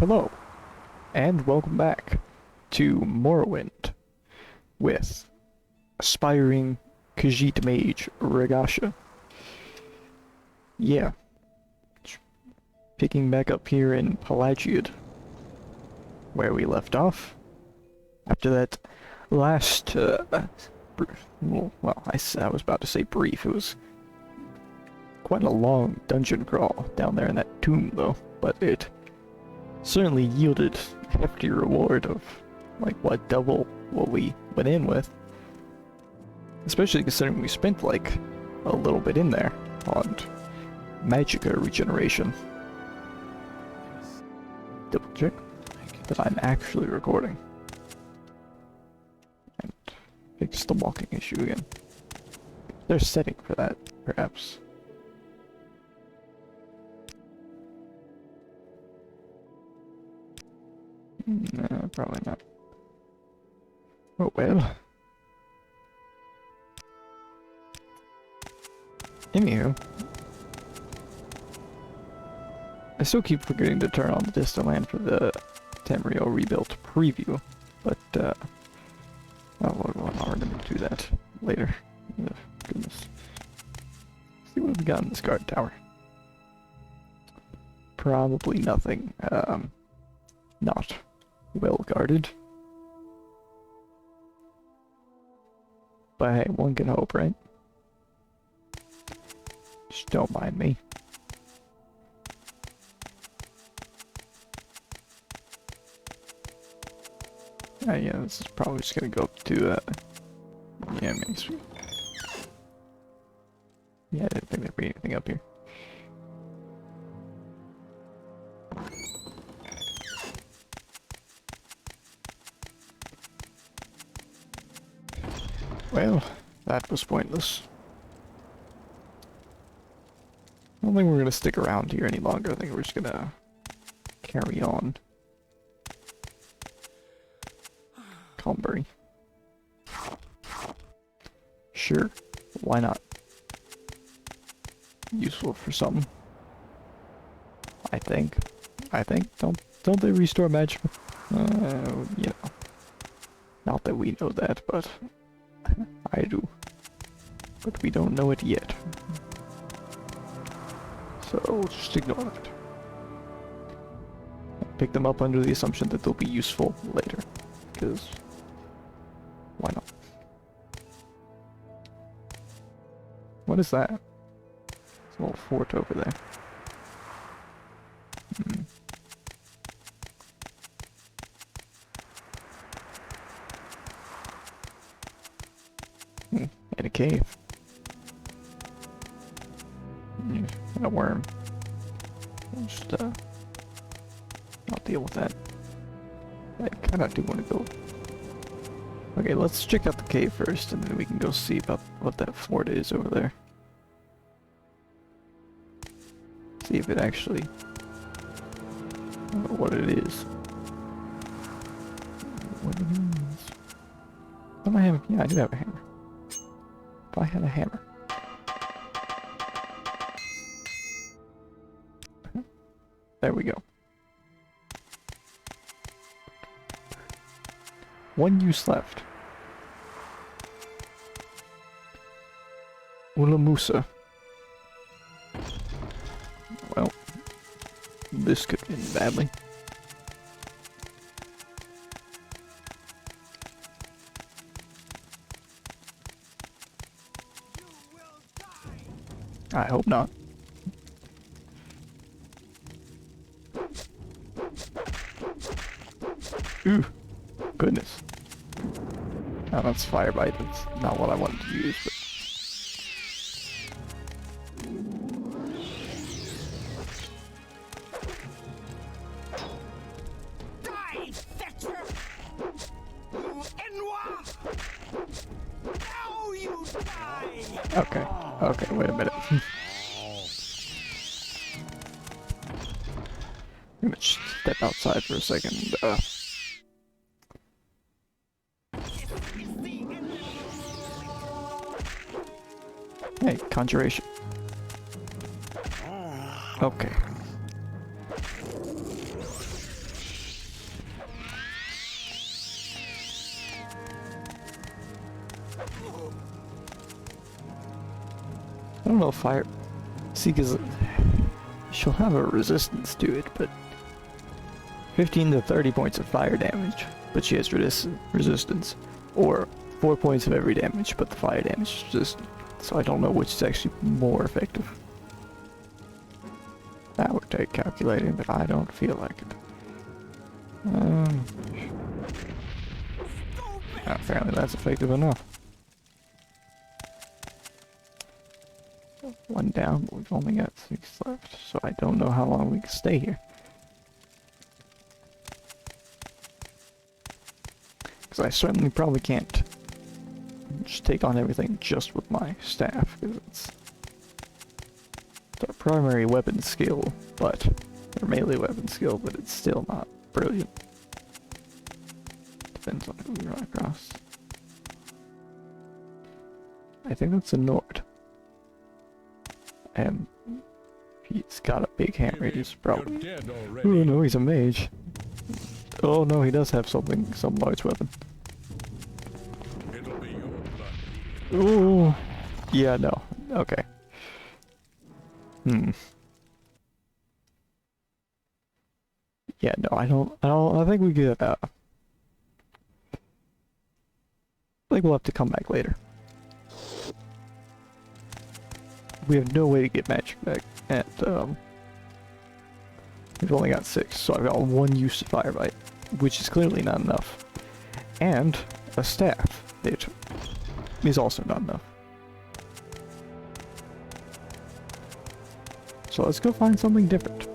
Hello, and welcome back to Morrowind with aspiring Khajiit mage Ragasha. Yeah, picking back up here in Pelagiad, where we left off. After that last, I was about to say brief. It was quite a long dungeon crawl down there in that tomb, though, but it certainly yielded a hefty reward of, like, what, double what we went in with. Especially considering we spent, like, a little bit in there on Magicka regeneration. Double check that I'm actually recording. And fix the walking issue again. There's a setting for that, perhaps. No, probably not. Oh well. Anywho, I still keep forgetting to turn on the distant land for the Tamriel Rebuilt preview, but well, I'll remember to do that later. Oh, goodness. Let's see what we got in this guard tower. Probably nothing. Not well guarded. But hey, one can hope, right? Just don't mind me. Yeah, this is probably just gonna go up to, yeah, Main Street. Yeah, I didn't think there'd be anything up here. Well, that was pointless. I don't think we're gonna stick around here any longer. I think we're just gonna carry on. Calmbury. Sure, why not? Useful for something. I think. Don't they restore magic? You know. Not that we know that, but I do. But we don't know it yet. So just ignore it. Pick them up under the assumption that they'll be useful later. Because why not? What is that? It's a little fort over there. And a cave. And a worm. I'll just, I'll deal with that. I kinda do want to go. Okay, let's check out the cave first, and then we can go see about what that fort is over there. See if it actually... what it is. What it is. Don't I have... yeah, I do have a hammer. If I had a hammer. There we go. One use left. Ulamusa. Well, this could end badly. I hope not. Ooh, goodness. Oh, that's fire bite. That's not what I wanted to use, but... Die, Fetcher! You Enwa! Now you die! Okay, wait a minute. I'm gonna step outside for a second. Hey, conjuration. Okay. know if fire... See, because she'll have a resistance to it, but 15 to 30 points of fire damage, but she has resistance. Or 4 points of every damage, but the fire damage is resistant. So I don't know which is actually more effective. That would take calculating, but I don't feel like it. Apparently that's effective enough. One down, but we've only got 6 left, so I don't know how long we can stay here. Because I certainly probably can't just take on everything just with my staff, because it's our primary weapon skill, but, or melee weapon skill, but it's still not brilliant. Depends on who we run across. I think that's a Nord. And he's got a big hand radius, probably. Oh no, he's a mage. Oh no, he does have something, some large weapon. Ooh. Yeah, no. Okay. Yeah, no, I think we could, I think we'll have to come back later. We have no way to get magic back, and, we've only got 6, so I've got 1 use of fire bite, which is clearly not enough. And a staff, which is also not enough. So let's go find something different.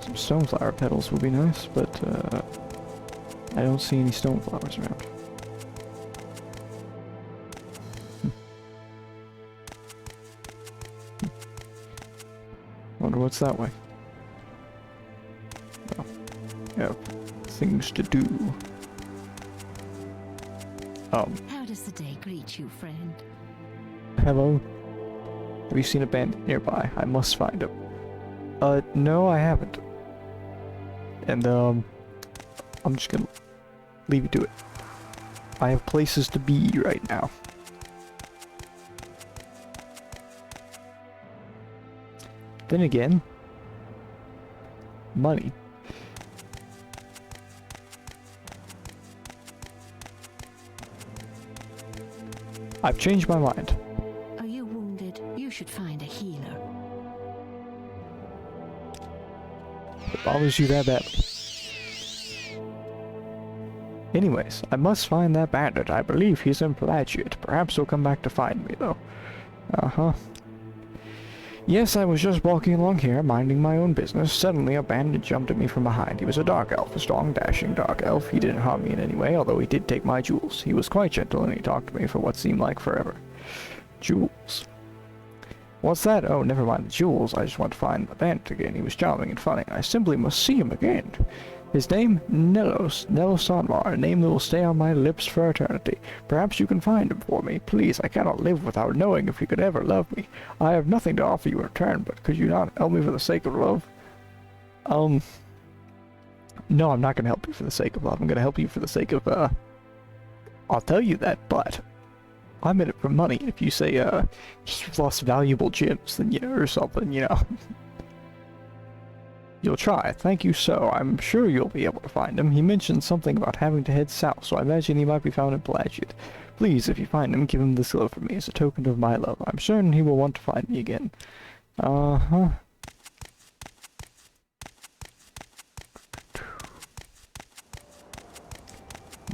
Some stoneflower petals would be nice, but I don't see any stoneflowers around. Wonder what's that way. Well, yeah, things to do. How does the day greet you, friend? Hello? Have you seen a bandit nearby? I must find him. No, I haven't. And, I'm just gonna leave you to it. I have places to be right now. Then again, money. I've changed my mind. Are you wounded? You should find a healer. It bothers you that badly. Anyways, I must find that bandit. I believe he's in Pelagiate. Perhaps he'll come back to find me, though. Uh-huh. Yes, I was just walking along here, minding my own business. Suddenly, a bandit jumped at me from behind. He was a dark elf, a strong, dashing dark elf. He didn't harm me in any way, although he did take my jewels. He was quite gentle, and he talked to me for what seemed like forever. Jewels. What's that? Oh, never mind the jewels. I just want to find the bandit again. He was charming and funny. I simply must see him again. His name? Nelos Sanmar, a name that will stay on my lips for eternity. Perhaps you can find him for me. Please, I cannot live without knowing if he could ever love me. I have nothing to offer you in return, but could you not help me for the sake of love? No, I'm not going to help you for the sake of love. I'm going to help you for the sake of, I'll tell you that, but I'm in it for money. If you say, just lost valuable gems, then, you know, or something, you know. You'll try. Thank you, so. I'm sure you'll be able to find him. He mentioned something about having to head south, so I imagine he might be found in Pelagiate. Please, if you find him, give him this glove for me as a token of my love. I'm certain he will want to find me again. Uh-huh.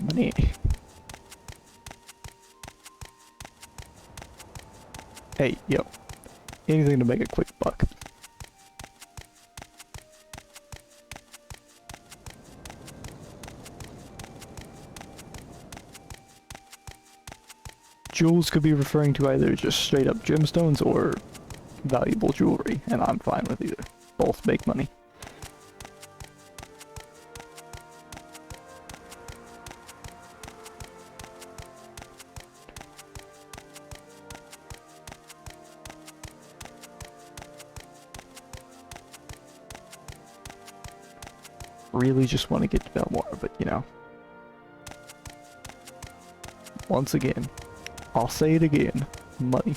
Money. Hey, yo. Anything to make a quick buck. Jewels could be referring to either just straight up gemstones or valuable jewelry, and I'm fine with either. Both make money. really just want to get to Belmore, but you know. Once again, I'll say it again, money.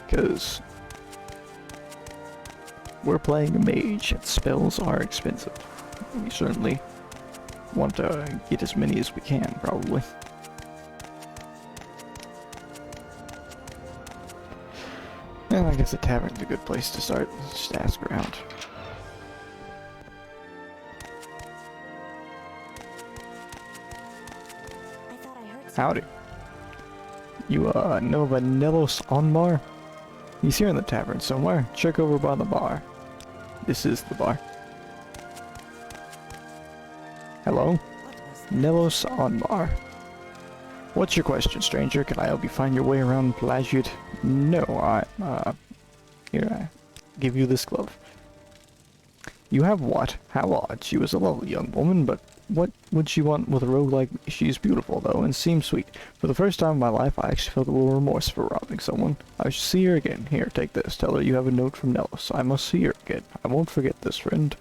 Because we're playing a mage and spells are expensive. We certainly want to get as many as we can, probably. And I guess the tavern's a good place to start. Just ask around. Howdy. You, know of a Nelos Onmar? He's here in the tavern somewhere. Check over by the bar. This is the bar. Hello? Nelos Onmar. What's your question, stranger? Can I help you find your way around Plagiate? No, here, I give you this glove. You have what? How odd. She was a lovely young woman, but what would she want with a rogue like me? She's beautiful, though, and seems sweet. For the first time in my life, I actually felt a little remorse for robbing someone. I should see her again. Here, take this. Tell her you have a note from Nelos. I must see her again. I won't forget this, friend.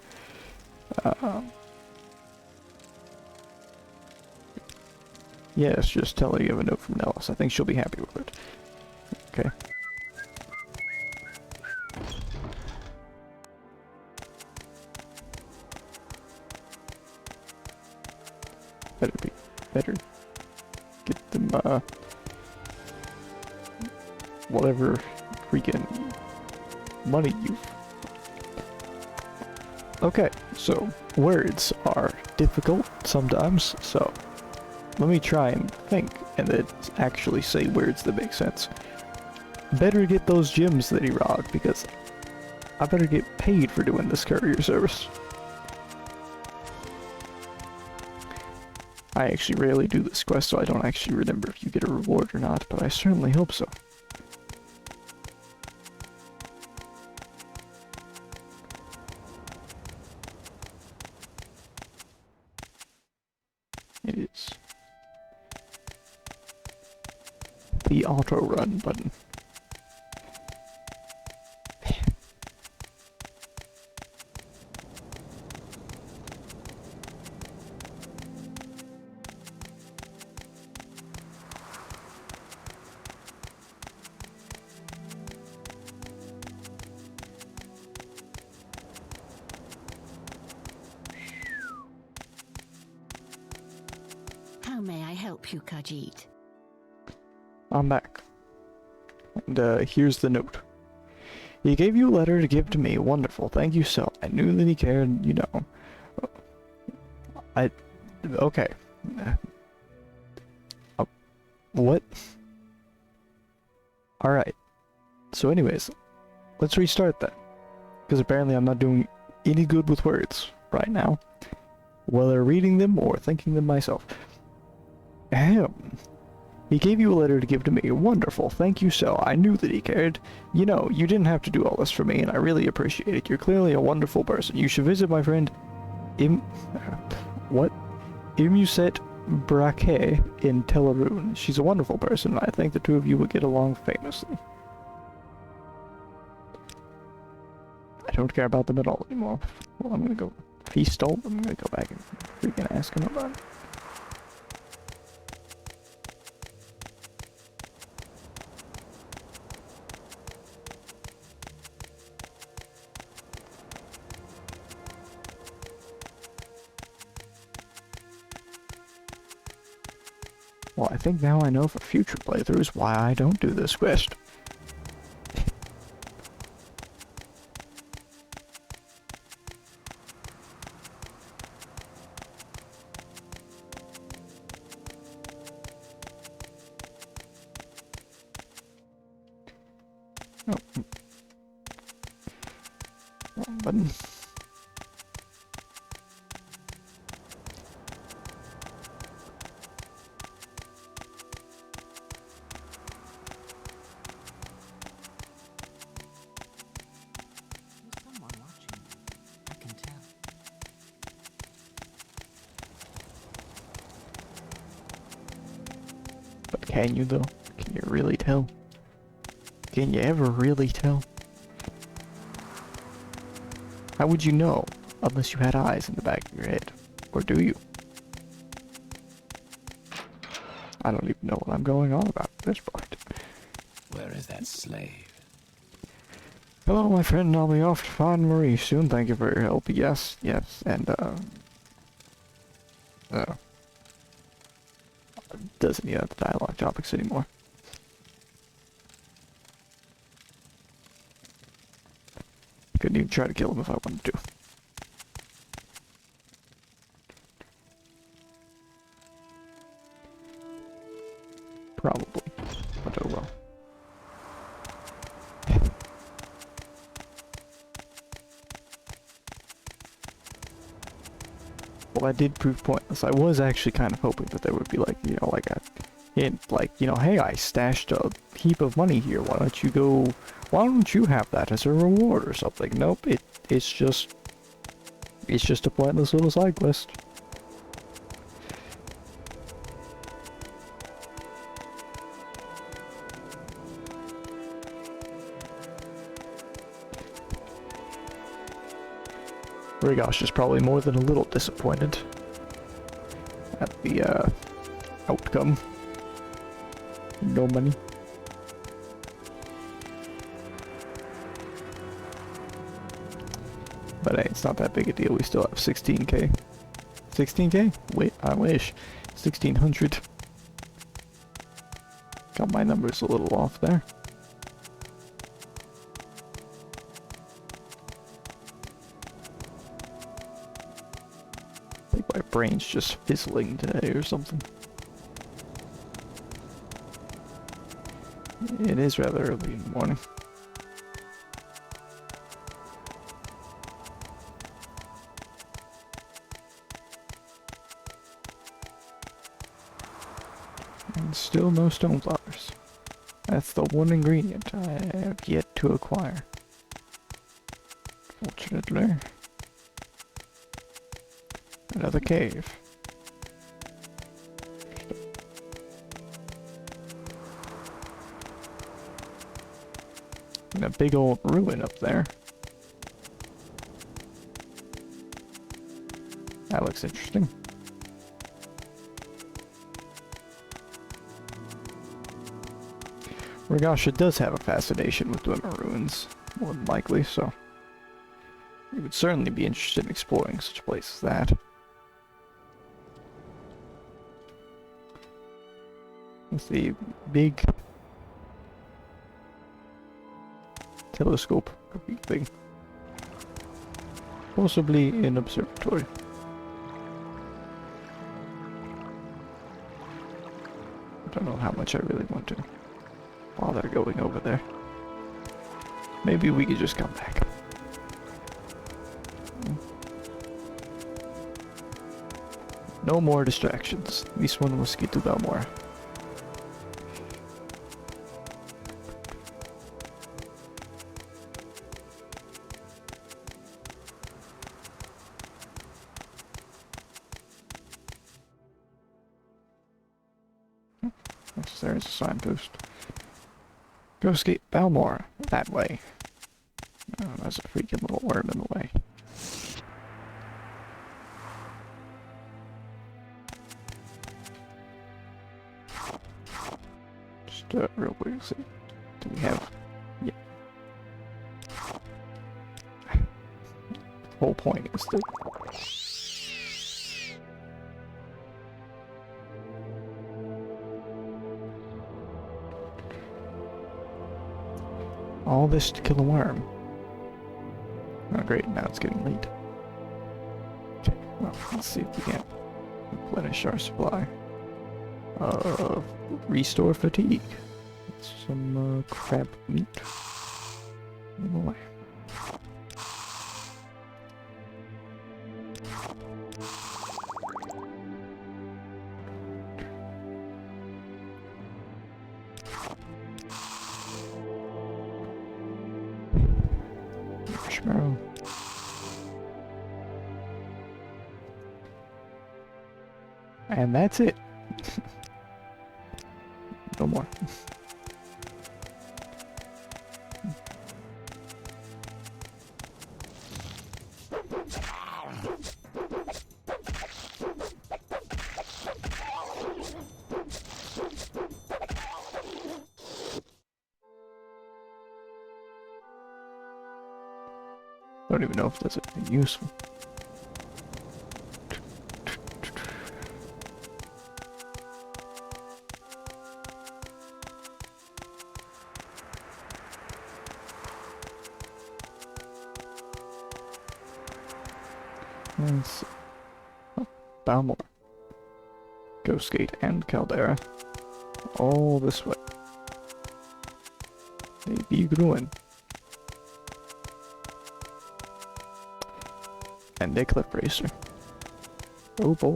Yes, just tell her you have a note from Nelos. I think she'll be happy with it. Okay. Better get them, whatever freaking money you've... Okay, so, words are difficult sometimes, so let me try and think, and then actually say words that make sense. Better get those gems that he robbed, because I better get paid for doing this courier service. I actually rarely do this quest, so I don't actually remember if you get a reward or not, but I certainly hope so. It is the auto run button. How may I help you, Khajiit? I'm back. And, here's the note. He gave you a letter to give to me. Wonderful. Thank you so. I knew that he cared, you know. Okay. What? Alright. So anyways, let's restart that. Because apparently I'm not doing any good with words right now. Whether reading them or thinking them myself. Ahem. He gave you a letter to give to me. Wonderful. Thank you so. I knew that he cared. You know, you didn't have to do all this for me, and I really appreciate it. You're clearly a wonderful person. You should visit my friend Imuset Braque in Telarune. She's a wonderful person, and I think the two of you would get along famously. I don't care about them at all anymore. Well, I'm gonna go feast all. I'm gonna go back and freaking ask him about it. Well, I think now I know for future playthroughs why I don't do this quest. Oh. Wrong button. But can you though? Can you really tell? can you ever really tell? How would you know unless you had eyes in the back of your head? Or do you? I don't even know what I'm going on about at this part. Where is that slave? Hello, my friend. I'll be off to find Marie soon. Thank you for your help. Yes, yes, and, doesn't need the dialogue topics anymore. Couldn't even try to kill him if I wanted to. Probably, but oh well. Well, I did prove pointless. I was actually kind of hoping that there would be like, you know, like a hint, like, you know, hey, I stashed a heap of money here. Why don't you have that as a reward or something? Nope, it's just a pointless little side quest. Rigosh is probably more than a little disappointed at the outcome. No money. But hey, it's not that big a deal. We still have 16k. 16k? Wait, I wish. 1600. Got my numbers a little off there. I think my brain's just fizzling today or something. It is rather early in the morning. And still no stone flowers. That's the one ingredient I have yet to acquire. Fortunately. Another cave. And a big old ruin up there. That looks interesting. Rigasha does have a fascination with Dwemer ruins, more than likely, so he would certainly be interested in exploring such a place as that. With the big telescope thing. Possibly an observatory. I don't know how much I really want to bother going over there. Maybe we could just come back. No more distractions. At least one mosquito Belmore. There's a signpost. Ghostgate Balmore, that way. Oh, there's a freaking little worm in the way. Just real quick, see. Do we have... Yeah. The whole point is to... All this to kill a worm. Oh great, now it's getting late. Okay, well, let's see if we can replenish our supply. Restore fatigue. Some crab meat. Oh boy. Marshmallow. And that's it. No more. I don't even know if that's anything useful. Let's see. Oh, Balmor. Ghostgate and Caldera. All this way. They be growing. And a cliff racer. Oh boy.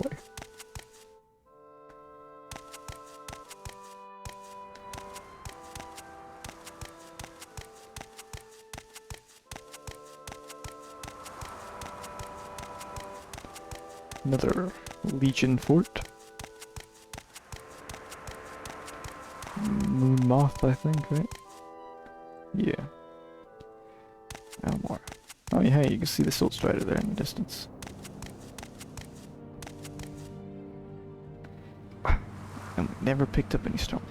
Another Legion fort. Moon Moth, I think, right? Yeah. Almor. Oh yeah, hey, you can see the Silt Strider there in the distance. And we never picked up any stone.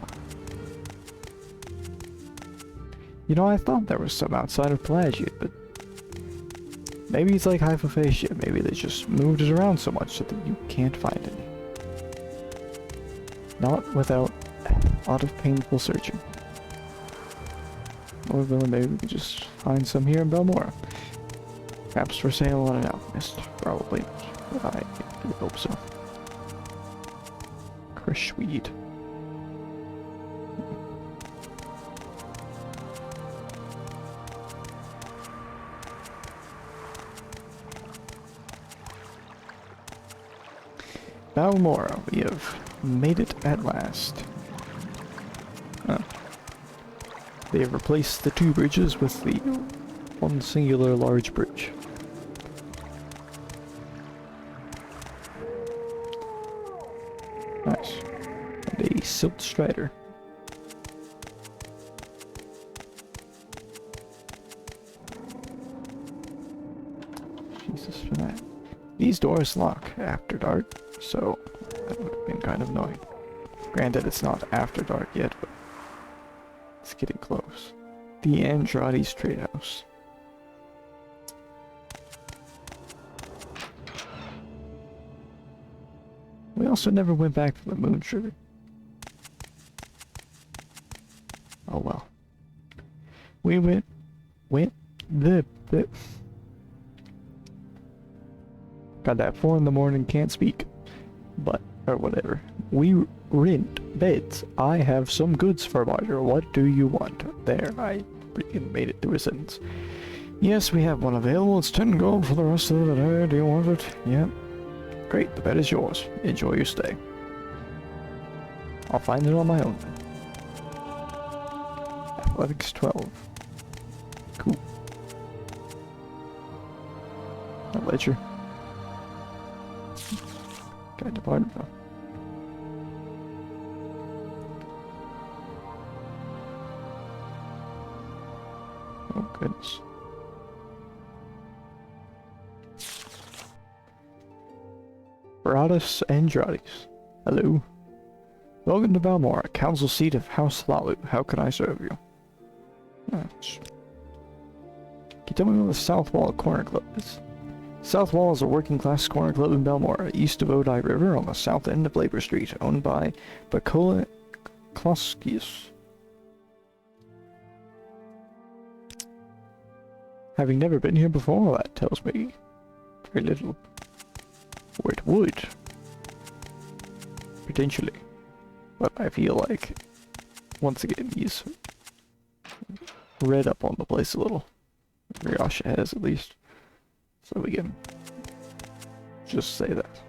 You know, I thought there was some outside of Pelagiate, but maybe it's like Hypophagia. Maybe they just moved it around so much so that you can't find any. Not without a lot of painful searching. Or maybe we could just find some here in Balmora. Perhaps for sale on an alchemist. Probably not. I do hope so. Krishweed. Balmora, we have made it at last. They have replaced the two bridges with the one singular large bridge. Nice. And a Silt Strider. Jesus for that. These doors lock after dark, so that would have been kind of annoying. Granted, it's not after dark yet, but it's getting close. The Andrade's Trade House. We also never went back to the Moon Sugar. Oh well. We went the got that 4 in the morning, can't speak. But, or whatever. We rent beds. I have some goods for barter. What do you want? There, I freaking made it through a sentence. Yes, we have one available. It's 10 gold for the rest of the day. Do you want it? Yeah. Great, the bed is yours. Enjoy your stay. I'll find it on my own. Athletics 12. Cool. A ledger. Guide to Vvardenfell. Oh goodness. Varatus Andrades. Hello. Welcome to Balmora, council seat of House Lalu. How can I serve you? Can you tell me where the South Wall Corner Club is? South Wall is a working-class corner club in Balmora, east of Odai River on the south end of Labor Street, owned by Bakola Kloskius. Having never been here before, that tells me very little. Or it would. Potentially. But I feel like, once again, he's read up on the place a little. Ryasha has, at least. So we can just say that.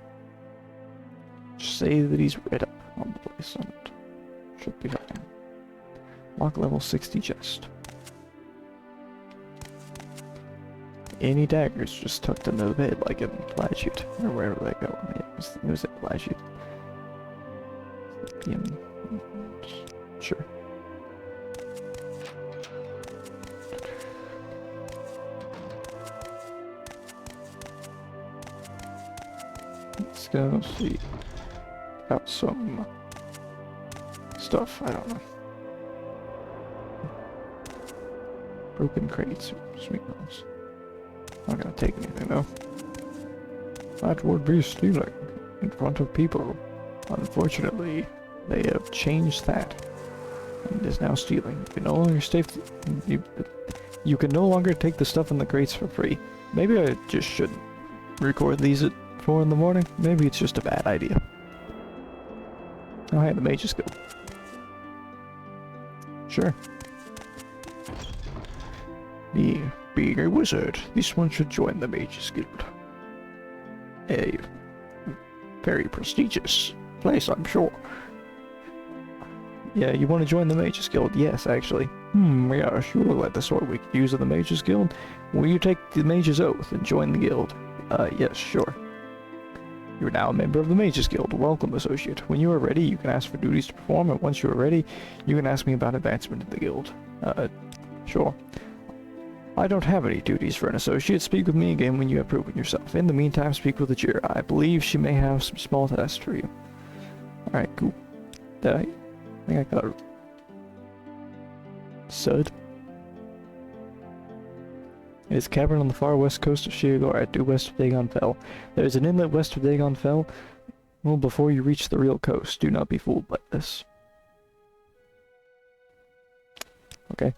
Just say that he's read up on the place, and it should be fine. Lock level 60 chest. Any daggers just tucked under the bed, like in Pelagiate, or wherever they go. I mean, it was at Pelagiate. Sure. Let's go see about some stuff, I don't know. Broken crates, sweet rolls. Not gonna take anything though. That would be stealing in front of people. Unfortunately, they have changed that. And is now stealing. You can no longer you can no longer take the stuff in the crates for free. Maybe I just shouldn't record these at 4 in the morning. Maybe it's just a bad idea. Oh hey, the Mage's Guild. Sure. Being a wizard, this one should join the Mage's Guild. A very prestigious place, I'm sure. Yeah, you want to join the Mage's Guild? Yes, actually. Yeah, sure, let the sword we could use of the Mage's Guild. Will you take the Mage's Oath and join the guild? Yes, sure. You're now a member of the Mage's Guild. Welcome, associate. When you are ready, you can ask for duties to perform, and once you are ready, you can ask me about advancement in the guild. Sure. I don't have any duties for an associate. Speak with me again when you have proven yourself. In the meantime, speak with Ajira. I believe she may have some small tasks for you. Alright, cool. I think I got a Sud. It is a cavern on the far west coast of Sheergor, due west of Vvardenfell. There is an inlet west of Vvardenfell. Well, before you reach the real coast, do not be fooled by this. Okay.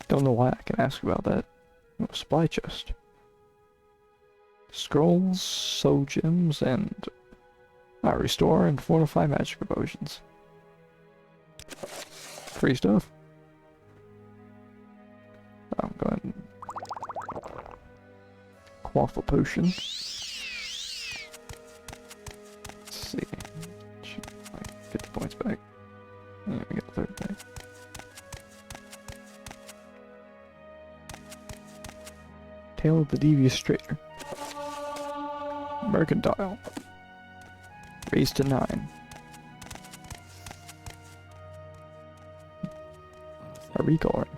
Don't know why I can ask about that. Oh, supply chest. Scrolls, soul gems, and restore and fortify magic potions. Free stuff. I'm going quaff a potion. Let's see. Like 50 points back. Yeah, we got 30 back. Tale of the Devious Trader. Mercantile. Raised to 9. A recall ring.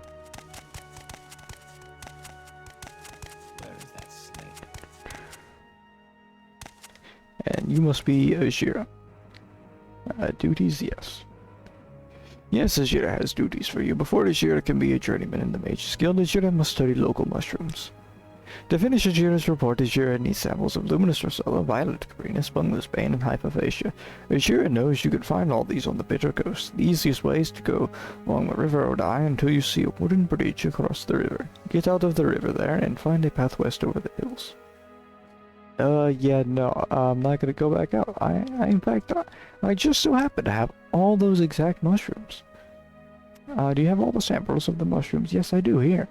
Where is that slave? And you must be Ajira. Duties, yes. Yes, Ajira has duties for you. Before Ajira can be a journeyman in the Mage's Guild, Ajira must study local mushrooms. To finish Ajira's report, Ajira needs samples of Luminous Rosella, Violet Carina, Spungless Bane, and Hypophagia. Ajira knows you can find all these on the Bitter Coast. The easiest way is to go along the river or die until you see a wooden bridge across the river. Get out of the river there and find a path west over the hills. Yeah, no, I'm not gonna go back out. In fact, I just so happen to have all those exact mushrooms. Do you have all the samples of the mushrooms? Yes, I do, here.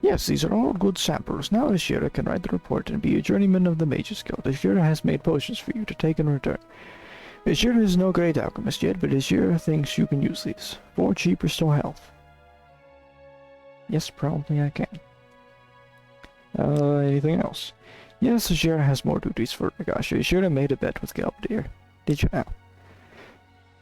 Yes, these are all good samples. Now Ajira can write the report and be a journeyman of the Mage's Guild. Ajira has made potions for you to take in return. Ajira is no great alchemist yet, but Ajira thinks you can use these. For cheap, restore health. Yes, probably I can. Anything else? Yes, Ajira has more duties for Nagashi. Ajira made a bet with Galbedir. Did you now?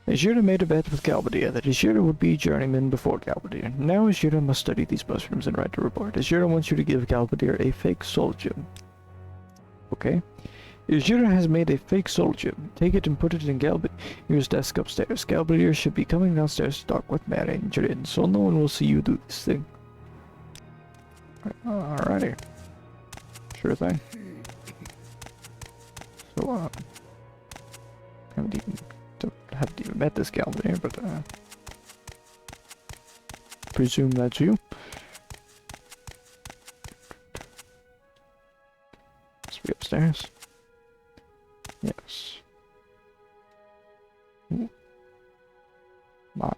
Ajira made a bet with Galbedir that Ajira would be journeyman before Galbedir. Now Ajira must study these mushrooms and write a report. Ajira wants you to give Galbedir a fake soul gem. Okay. Ajira has made a fake soul gem. Take it and put it in Galbedir's desk upstairs. Galbedir should be coming downstairs to talk with Mary and Jirin, so no one will see you do this thing. Alrighty. Sure thing. So, haven't even met this Galbedir, but presume that's you. Must be upstairs. Yes. Ooh. My.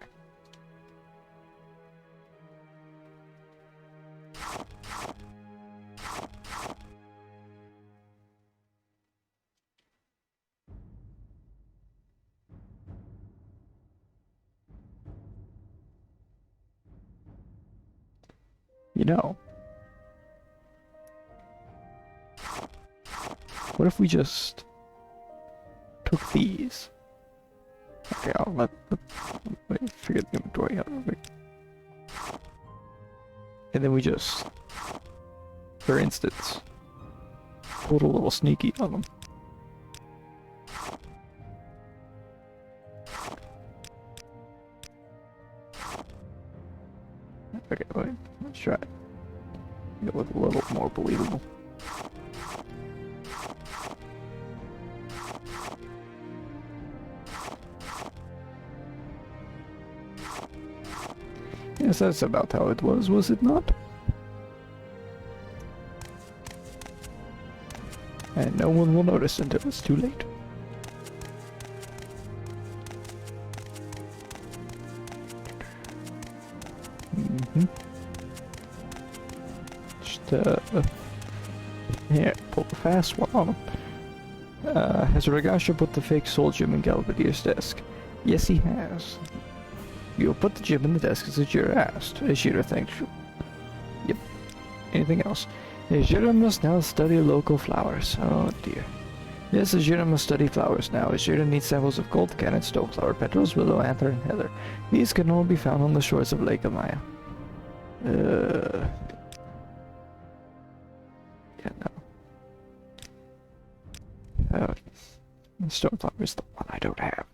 You know, what if we just took these? Okay, I'll let me figure the inventory out real quick. And then we just, for instance, put a little sneaky on them. Okay, wait, let's try it. Go with a little more believable. Yes, that's about how it was it not? And no one will notice until it's too late. Just, here, pull the fast one on him. Has Ragasha put the fake soul gem in Galbedir's desk? Yes, he has. You'll put the gem in the desk as Ajira asked. Ajira thanked you. Yep. Anything else? Ajira must now study local flowers. Oh dear. Yes, Ajira must study flowers now. Ajira needs samples of gold cannon, stoneflower petals, willow anther, and heather. These can all be found on the shores of Lake Amaya. Yeah, no. Stoneflower is the one I don't have.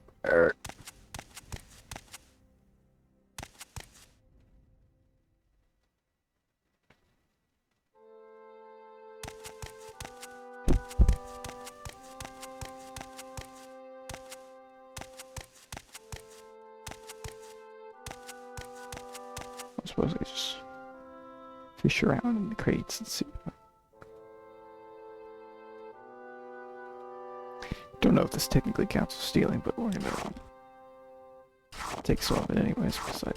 I suppose I just fish around in the crates and see. Don't know if this technically counts as stealing, but we're gonna take some of it anyways, because I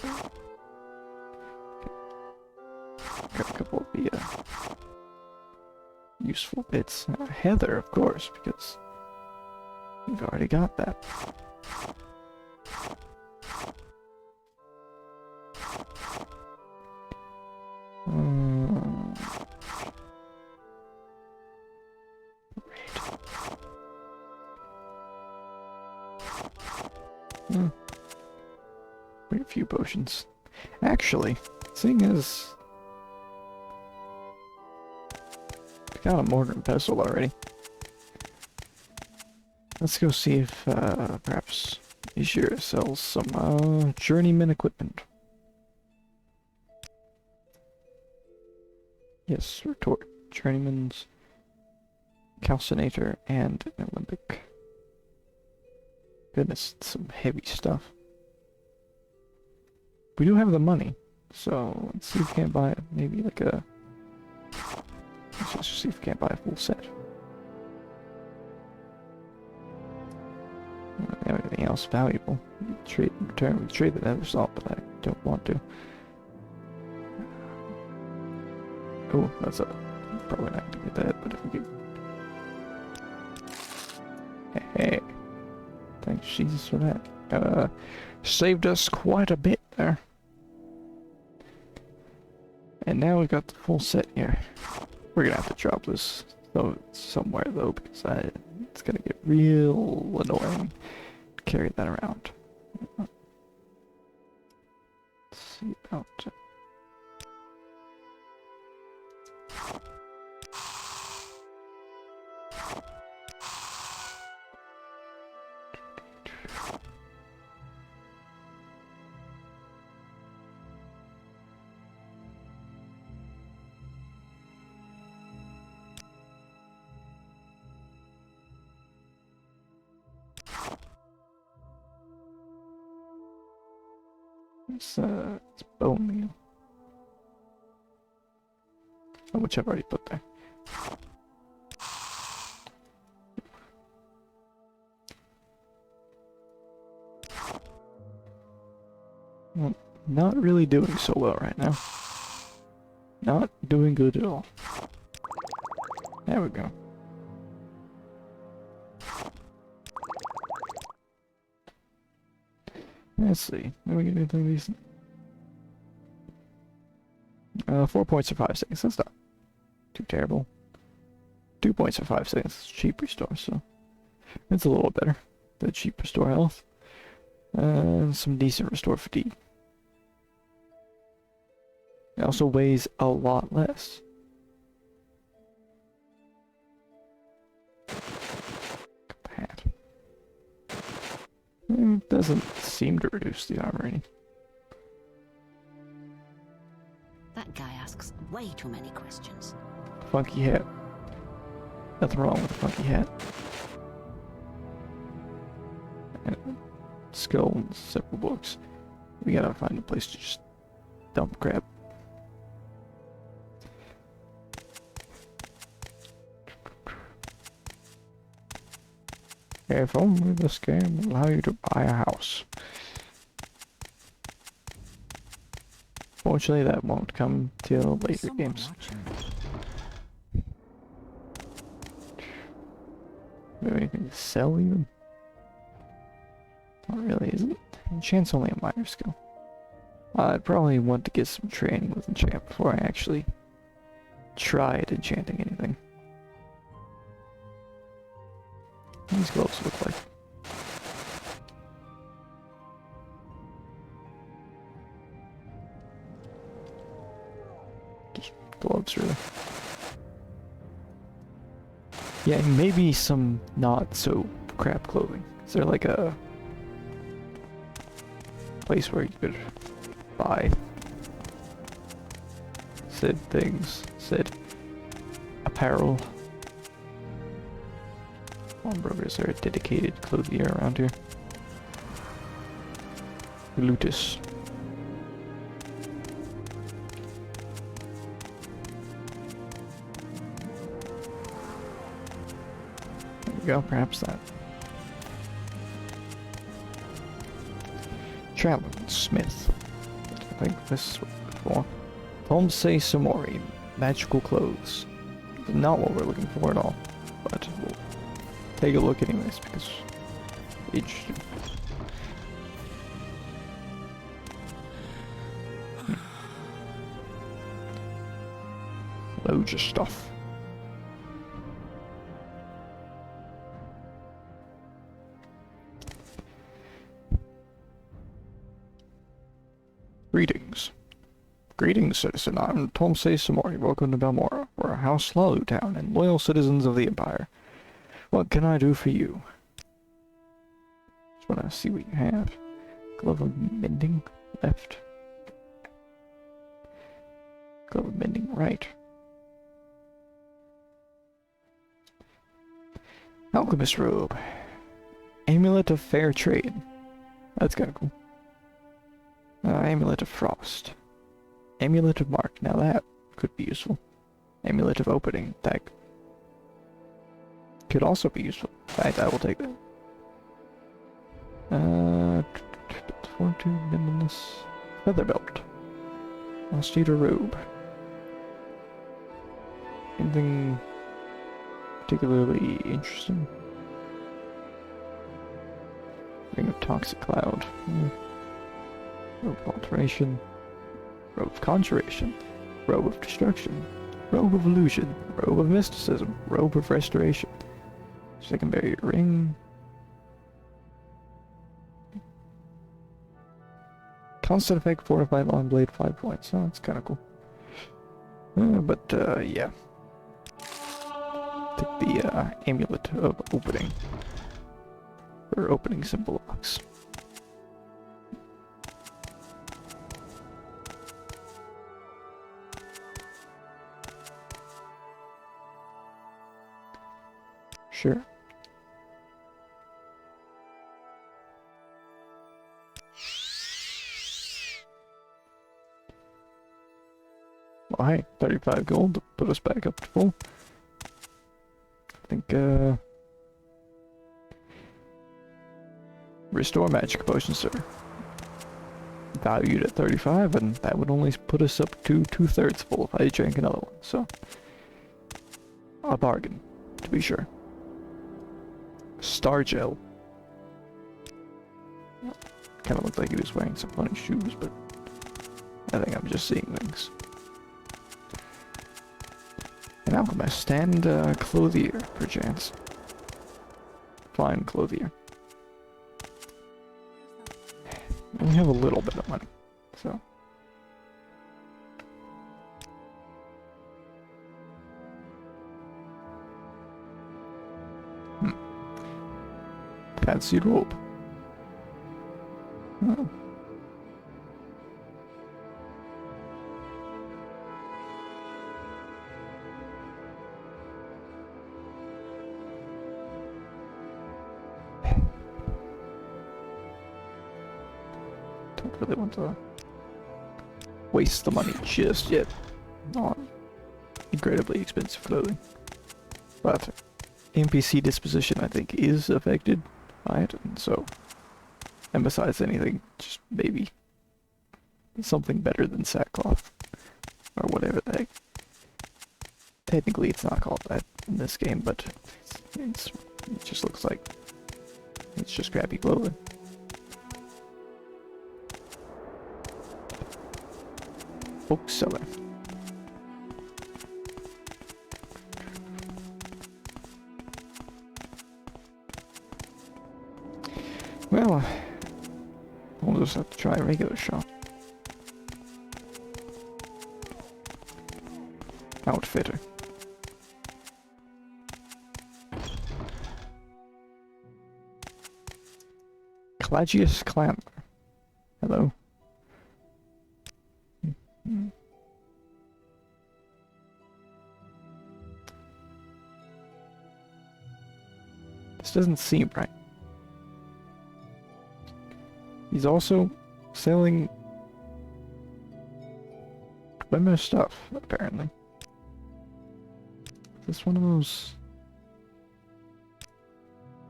got a couple of the useful bits. Heather, of course, because we've already got that. Pretty few potions. Actually, seeing as we got a mortar and pestle already, let's go see if perhaps Ishira sells some journeyman equipment. Yes, retort, journeyman's calcinator, and an Olympic. Goodness, some heavy stuff. We do have the money, so let's see if we can't buy maybe like a... Let's just see if we can't buy a full set. We don't have anything else valuable. We trade in return, we trade the nether salt, but I don't want to. Oh, that's a... Probably not gonna get that, but if we could... Hey. Thanks Jesus for that. Saved us quite a bit there. And now we got the full set here. We're gonna have to drop this somewhere though, because it's gonna get real annoying to carry that around. Let's see about... It's bone meal. Oh, which I've already put there. Well, not really doing so well right now. Not doing good at all. There we go. Let's see. Are we gonna do anything decent? 4 points for 5 seconds. That's not too terrible. 2 points for 5 seconds. It's cheap restore, so it's a little better. The cheap restore health. Some decent restore fatigue. It also weighs a lot less. Hat. It doesn't seem to reduce the armor any. That guy asks way too many questions. Funky hat. Nothing wrong with a funky hat. And skull and several books. We gotta find a place to just dump crap. If only this game will allow you to buy a house. Fortunately, that won't come till later games. Do we have anything to sell even? Not really, isn't it? Enchant's only a minor skill. I'd probably want to get some training with enchant before I actually tried enchanting anything. What do these gloves look like? Just gloves, really. Yeah, maybe some not so crap clothing. Is there like a place where you could buy said things, said apparel? Pawnbrokers are a dedicated clothier around here. Lutus. There we go, perhaps that. Traveling Smith. I think this was before. Homsei Samori. Magical clothes. Not what we're looking for at all. But we'll take a look anyways, because interesting. Loads of stuff. Greetings. Greetings, citizen. I'm Tomsei Samori. Welcome to Balmora. We're a house law town and loyal citizens of the Empire. What can I do for you? Just want to see what you have. Glove of Mending, left. Glove of Mending, right. Alchemist robe. Amulet of Fair Trade. That's kind of cool. Amulet of Frost. Amulet of Mark. Now that could be useful. Amulet of Opening. That could also be useful. In fact, I will take that. Fortitude, Nimbleness. Feather Belt. Austere Robe. Anything particularly interesting? Ring of Toxic Cloud. Robe of Alteration. Robe of Conjuration. Robe of Destruction. Robe of Illusion. Robe of Mysticism. Robe of Restoration. Secondary Ring. Constant effect, Fortified Long Blade, 5 points. Oh, that's kind of cool. Yeah. Took the Amulet of Opening. Or Opening Symbol box. Sure. Well, hey, 35 gold to put us back up to full. I think, Restore Magic Potion, sir. Valued at 35, and that would only put us up to 2/3 full if I drank another one, so. A bargain, to be sure. Star Gel. Kind of looked like he was wearing some funny shoes, but I think I'm just seeing things. An alchemist and clothier, perchance. Fine clothier. And we have a little bit of money, so. Fancy robe. Oh. really want to waste the money just yet on incredibly expensive clothing. But NPC disposition, I think, is affected by it, and so, and besides anything, just maybe something better than sackcloth, or whatever the heck. Technically it's not called that in this game, but it just looks like it's just crappy clothing. Bookseller. Well, we'll just have to try a regular shop. Outfitter. Clagius Clamor. Hello. This doesn't seem right. He's also selling Glimmer stuff, apparently. Is this one of those?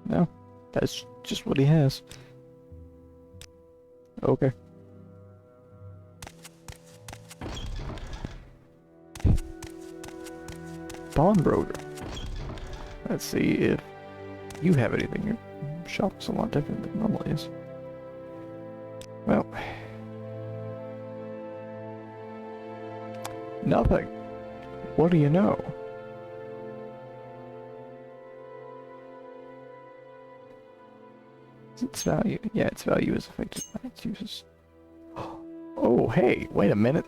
No, that's just what he has. Okay. Pawnbroker. Let's see if you have anything. Your shop's a lot different than it normally is. Well, nothing. What do you know? Its value? Yeah, its value is affected by its uses. Oh, hey, wait a minute.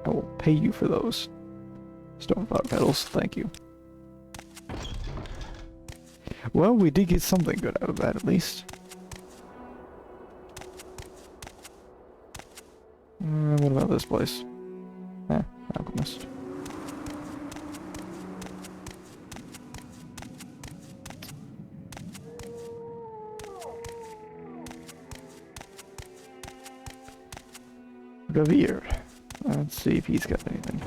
I will pay you for those stoneflower petals, thank you. Well, we did get something good out of that, at least. What about this place? Alchemist. Revere. Let's see if he's got anything.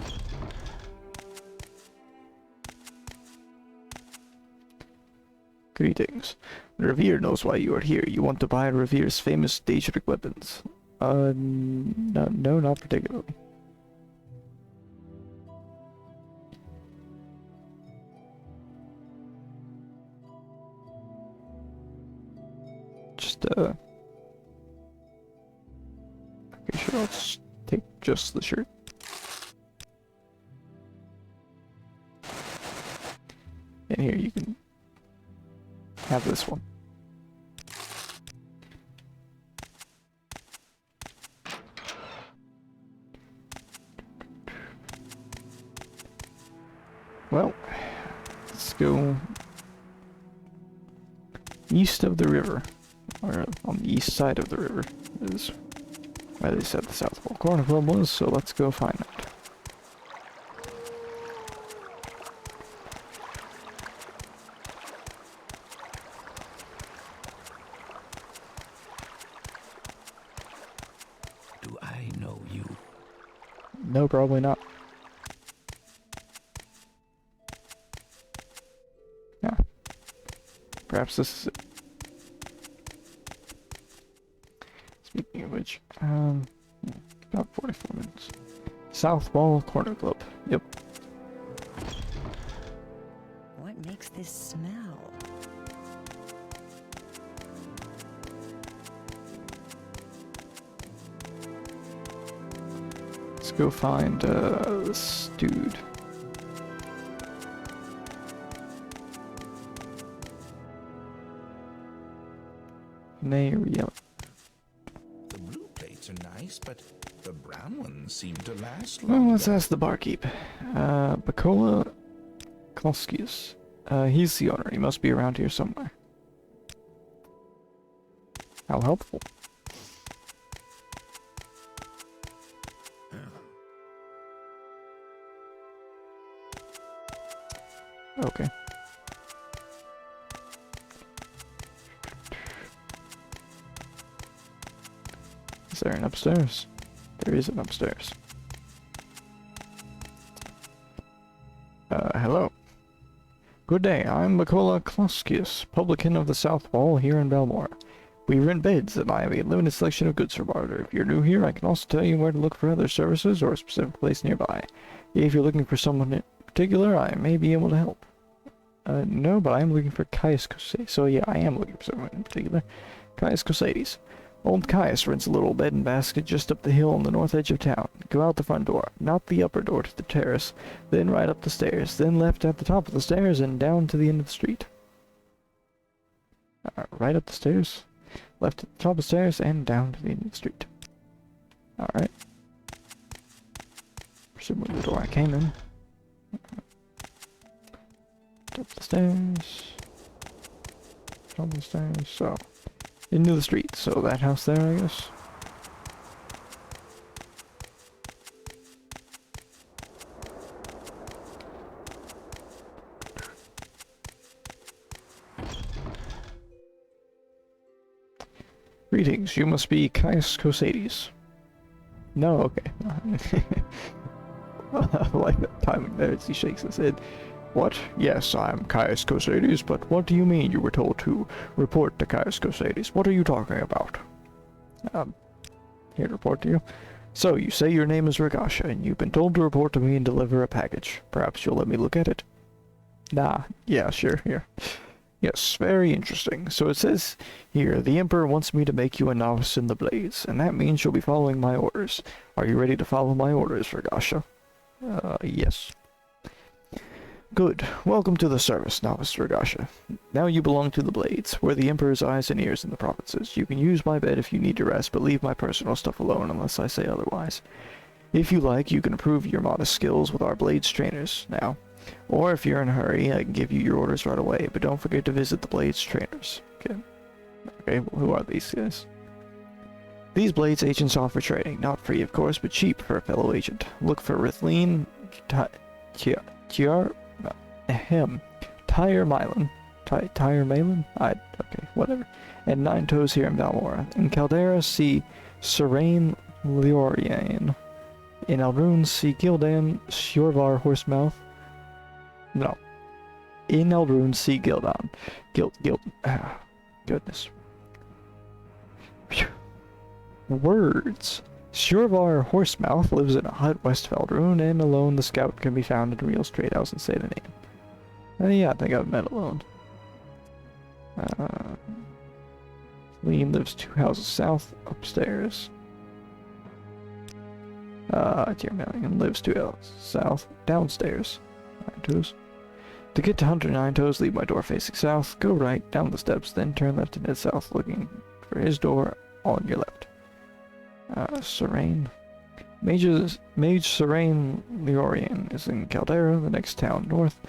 Greetings. Revere knows why you are here. You want to buy Revere's famous Daedric weapons. No, not particularly. Just, okay, sure, I'll just take just the shirt. And here you can have this one. Well, let's go east of the river, or on the east side of the river is where they said the South Pole Corner Club was, so let's go find that. Do I know you? No, probably not. Yeah. Perhaps this is it. Speaking of which, about 44 minutes. South Wall Corner Club. Yep. What makes this smell? Let's go find this dude. Tamriel. The blue plates are nice, but the brown ones seem to last Well, longer. let's ask the barkeep. Bacola Kloskius. He's the owner. He must be around here somewhere. How helpful. Okay. there an upstairs? There is an upstairs. Hello. Good day, I'm Mikola Kloskius, publican of the South Wall here in Balmora. We rent beds, and I have a limited selection of goods for barter. If you're new here, I can also tell you where to look for other services or a specific place nearby. If you're looking for someone in particular, I may be able to help. No, but I am looking for Caius Cosades. So yeah, I am looking for someone in particular. Caius Cosades. Old Caius rents a little bed and basket just up the hill on the north edge of town. Go out the front door, not the upper door to the terrace, then right up the stairs, then left at the top of the stairs and down to the end of the street. Right up the stairs, left at the top of the stairs, and down to the end of the street. Alright. Presumably the door I came in. Up the stairs. Up the stairs, so. Into the street, so that house there, I guess. Greetings, you must be Caius Cosades. No, okay. I like that timing there as he shakes his head. What? Yes, I'm Caius Cosades, but what do you mean you were told to report to Caius Cosades? What are you talking about? Here to report to you. So, you say your name is Ragasha, and you've been told to report to me and deliver a package. Perhaps you'll let me look at it? Nah, yeah, sure, here. Yes, very interesting. So it says here, the Emperor wants me to make you a novice in the Blades, and that means you'll be following my orders. Are you ready to follow my orders, Ragasha? Yes. Good. Welcome to the service, Novice Ragasha. Now you belong to the Blades. We're the Emperor's eyes and ears in the provinces. You can use my bed if you need to rest, but leave my personal stuff alone unless I say otherwise. If you like, you can improve your modest skills with our Blades trainers now. Or if you're in a hurry, I can give you your orders right away, but don't forget to visit the Blades trainers. Okay, well, who are these guys? These Blades agents offer training. Not free, of course, but cheap for a fellow agent. Look for Rithleen, Tyre Mylan. Tyre Malin? Okay, whatever. And Nine Toes here in Balmora. In Caldera, see Serene Liorian. In Elrune, see Gildan, Sjorvar Horsemouth. No. In Elrune, see Gildan. Goodness. Phew. Words. Sjorvar Horsemouth lives in a hut west of Elrune, and alone the scout can be found in a real straight house in Sedanine. Yeah, I think I've met alone. Lean lives 2 houses south, upstairs. Tyr lives 2 houses south, downstairs. Nine Toes. To get to Hunter Nine Toes, leave my door facing south, go right, down the steps, then turn left and head south, looking for his door on your left. Serene. Mage Serene Liorian is in Caldera, the next town north.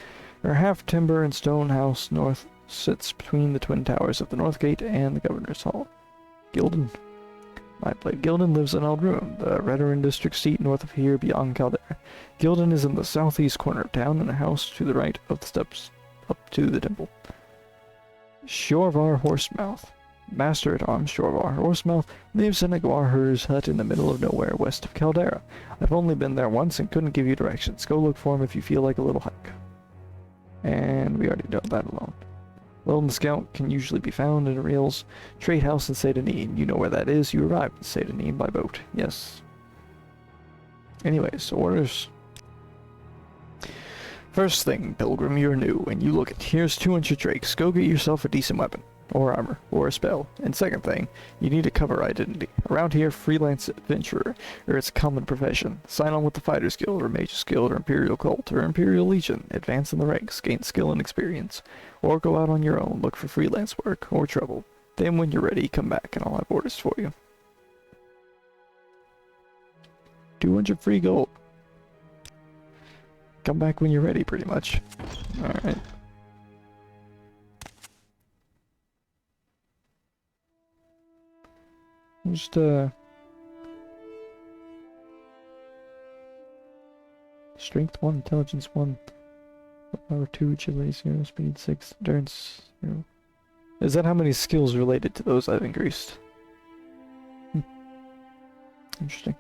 Her half-timber and stone house north sits between the twin towers of the North Gate and the Governor's Hall. Gildan. My blade Gildan lives in Eldrune, the Redoran district seat north of here beyond Caldera. Gildan is in the southeast corner of town in a house to the right of the steps up to the temple. Sjorvar Horsemouth. Master-at-Arms Sjorvar Horsemouth lives in a Gwarher's hut in the middle of nowhere west of Caldera. I've only been there once and couldn't give you directions. Go look for him if you feel like a little hike. And we already know that alone. Lone Scout can usually be found in Ariel's trade house in Sedanine. You know where that is. You arrived in Sedanine by boat. Yes. Anyways, orders. First thing, Pilgrim, you're new, and you look at here's 200 drakes. Go get yourself a decent weapon, or armor, or a spell. And second thing, you need to cover identity. Around here, freelance adventurer, or it's a common profession. Sign on with the Fighters Guild, or Mages Guild, or Imperial Cult, or Imperial Legion. Advance in the ranks, gain skill and experience. Or go out on your own, look for freelance work, or trouble. Then when you're ready, come back and I'll have orders for you. 200 free gold. Come back when you're ready, pretty much. Alright. Just, Strength 1, Intelligence 1, Power 2, Agility 0, Speed 6, Endurance 0. Is that how many skills related to those I've increased? Interesting.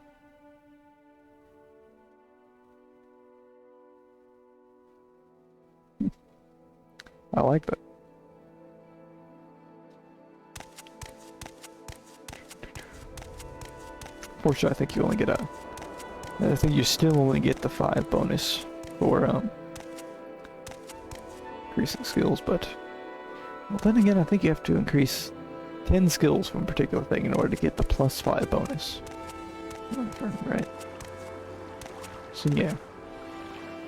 I like that. Fortunately, I think you only get a... I think you still only get the 5 bonus for, increasing skills, but... Well, then again, I think you have to increase 10 skills from a particular thing in order to get the +5 bonus. Right. So, yeah.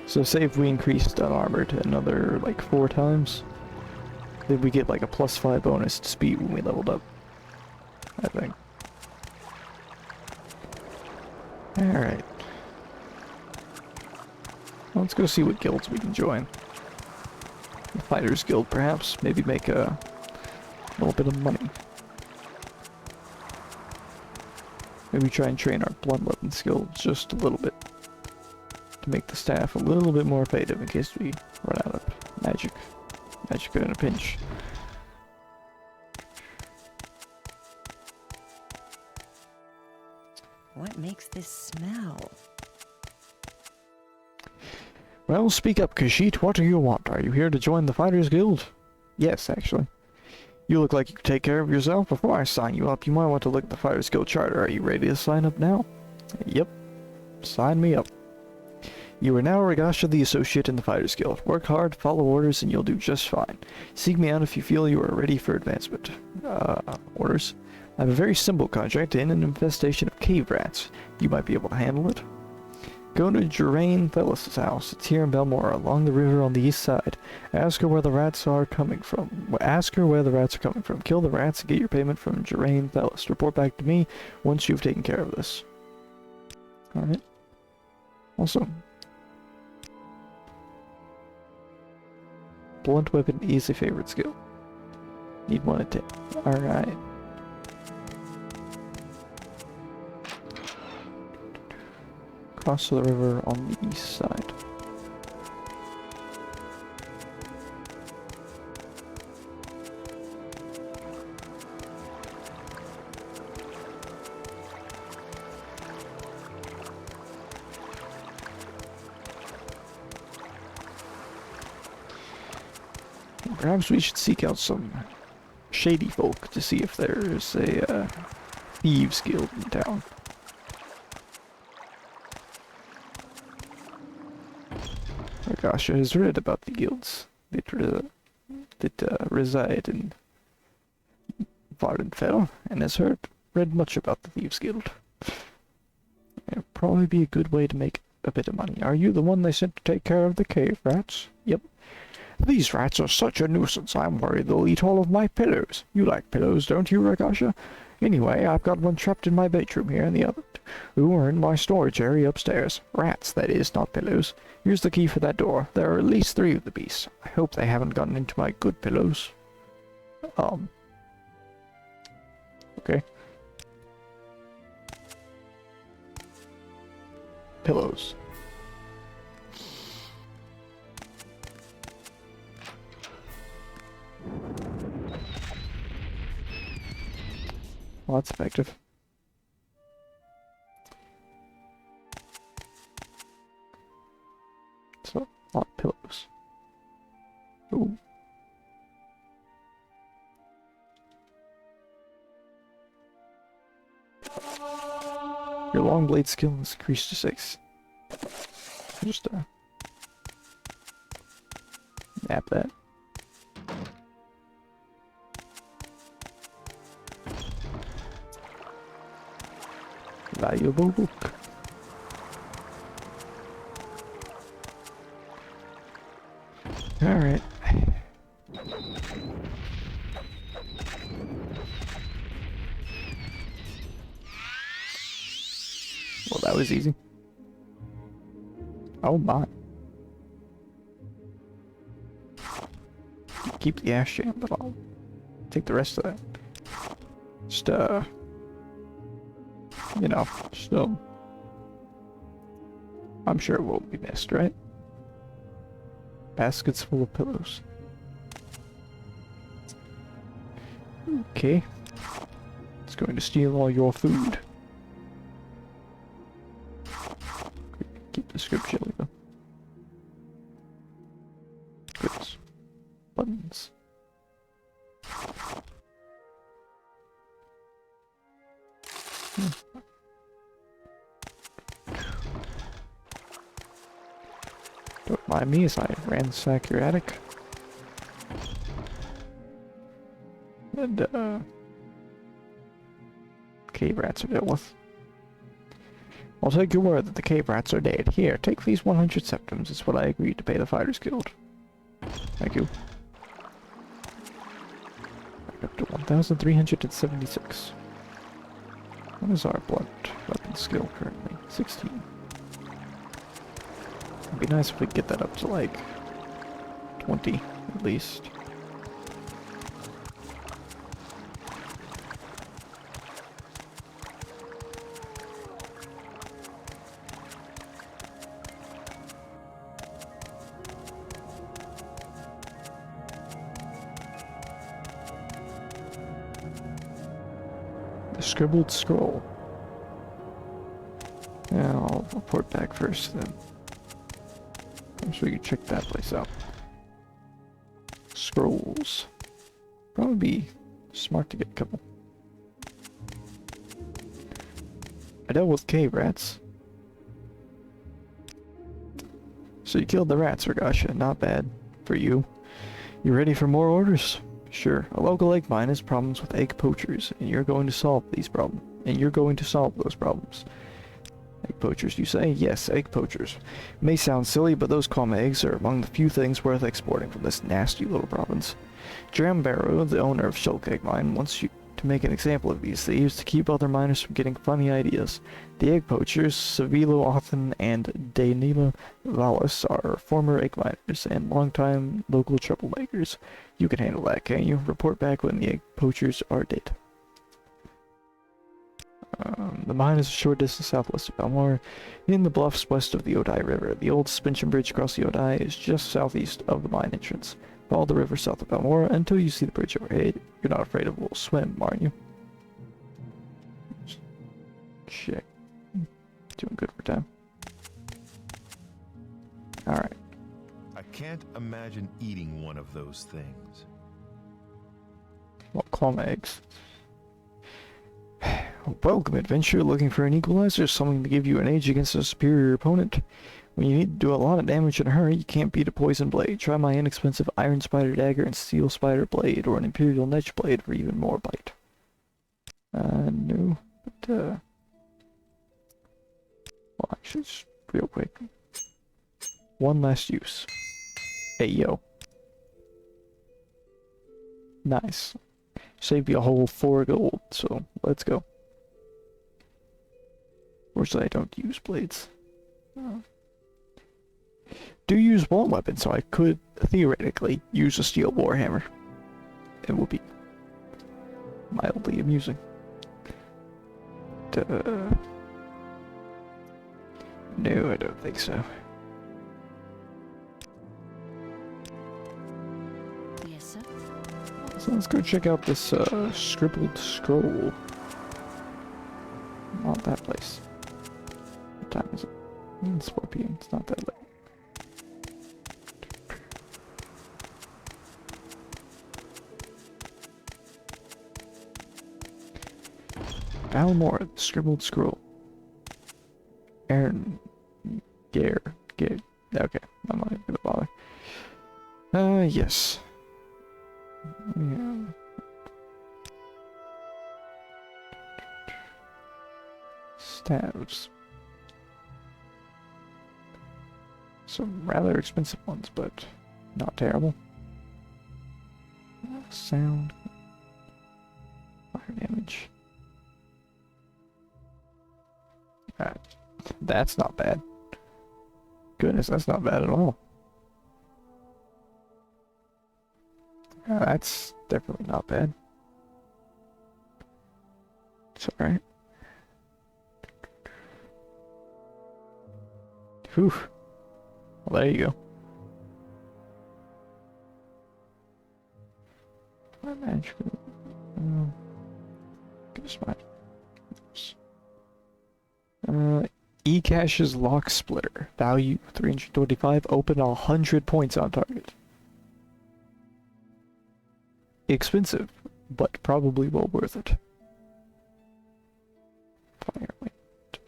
So, say if we increased unarmored another, like, 4 times, then we get, like, a +5 bonus to speed when we leveled up. I think. Alright. Well, let's go see what guilds we can join. The Fighters Guild, perhaps. Maybe make a little bit of money. Maybe try and train our bloodletting skill just a little bit. To make the staff a little bit more effective in case we run out of magic. Magic in a pinch. What makes this smell? Well, speak up, Khajiit. What do you want? Are you here to join the Fighters Guild? Yes, actually. You look like you can take care of yourself. Before I sign you up, you might want to look at the Fighters Guild charter. Are you ready to sign up now? Yep. Sign me up. You are now Ragasha the Associate in the Fighters Guild. Work hard, follow orders, and you'll do just fine. Seek me out if you feel you are ready for advancement. Orders? I have a very simple contract in an infestation of cave rats. You might be able to handle it. Go to Vvardenfell's house. It's here in Belmora, along the river on the east side. Ask her where the rats are coming from. Ask her where the rats are coming from. Kill the rats and get your payment from Vvardenfell. Report back to me once you've taken care of this. Alright. Also, blunt weapon is a favorite skill. Need one at 10. Alright. Cross the river on the east side. Perhaps we should seek out some shady folk to see if there's a thieves guild in town. Ragasha has read about the guilds that reside in Vvardenfell, and has read much about the Thieves Guild. It'd probably be a good way to make a bit of money. Are you the one they sent to take care of the cave rats? Yep. These rats are such a nuisance, I'm worried they'll eat all of my pillows. You like pillows, don't you, Ragasha? Anyway, I've got one trapped in my bedroom here, and the other two are in my storage area upstairs. Rats, that is, not pillows. Here's the key for that door. There are at least 3 of the beasts. I hope they haven't gotten into my good pillows. Okay. Pillows. Well, that's effective. So, a lot of pillows. Ooh. Your long blade skill is increased to 6. Just, nap that. Valuable book. Alright. Well, that was easy. Oh my. Keep the ash jam, but I'll take the rest of that. Just, you know, still. I'm sure it won't be missed, right? Baskets full of pillows. Okay. It's going to steal all your food. good chili though. Goodness. Buttons. Don't mind me as I ransack your attic. And, cave rats are dealt with. I'll take your word that the cave rats are dead. Here, take these 100 septums. It's what I agreed to pay the Fighters Guild. Thank you. Up to 1,376. What is our blunt weapon skill currently? 16. It'd be nice if we could get that up to like 20 at least. The scribbled scroll. Yeah, I'll report back first then. I'm sure you can check that place out. Scrolls. Probably be smart to get a couple. I dealt with cave rats. So you killed the rats, Ragasha. Not bad. For you. You ready for more orders? Sure. A local egg mine has problems with egg poachers, and you're going to solve these problems. And you're going to solve those problems. Egg poachers, you say? Yes, egg poachers. May sound silly, but those comma eggs are among the few things worth exporting from this nasty little province. Drambarrow, the owner of Shulk Egg Mine, wants you to make an example of these thieves to keep other miners from getting funny ideas. The egg poachers, Savilo Othen and Danila Valis, are former egg miners and longtime local troublemakers. You can handle that, can't you? Report back when the egg poachers are dead. The mine is a short distance southwest of Balmor, in the bluffs west of the Odai River. The old suspension bridge across the Odai is just southeast of the mine entrance. Follow the river south of Balmor until you see the bridge overhead. You're not afraid of a little swim, aren't you? Check. Doing good for time. Alright. I can't imagine eating one of those things. What, claw eggs? Welcome, adventurer, looking for an equalizer, something to give you an edge against a superior opponent. When you need to do a lot of damage in a hurry, you can't beat a poison blade. Try my inexpensive iron spider dagger and steel spider blade, or an imperial netch blade for even more bite. No, but, well, actually, just real quick. One last use. Hey, yo. Nice. Saved you a whole 4 gold, so let's go. Fortunately, I don't use blades. Do use one weapon, so I could theoretically use a steel warhammer. It would be mildly amusing. No, I don't think so. Yes, sir. So let's go check out this scribbled scroll. Not that place. What time is it? It's 4 p.m. It's not that late. Balmor, scribbled scroll. Aaron, Gare. Okay, I'm not even gonna bother. Yes. Yeah. Staves. Some rather expensive ones, but not terrible. Sound. Fire damage. Alright. That's not bad. Goodness, that's not bad at all. That's definitely not bad. It's alright. Whew. Well, there you go. My magic. Give us my. Cash's Lock Splitter. Value 325. Open 100 points on target. Expensive, but probably well worth it. Firelight.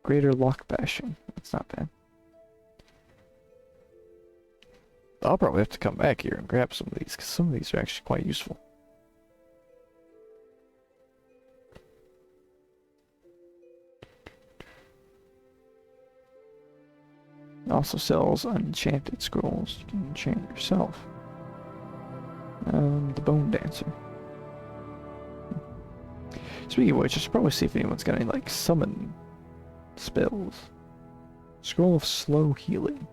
Greater Lock Bashing. That's not bad. I'll probably have to come back here and grab some of these, because some of these are actually quite useful. It also sells unenchanted scrolls you can enchant yourself. The Bone Dancer. Speaking of which, I should probably see if anyone's got any, like, summon spells. Scroll of Slow Healing.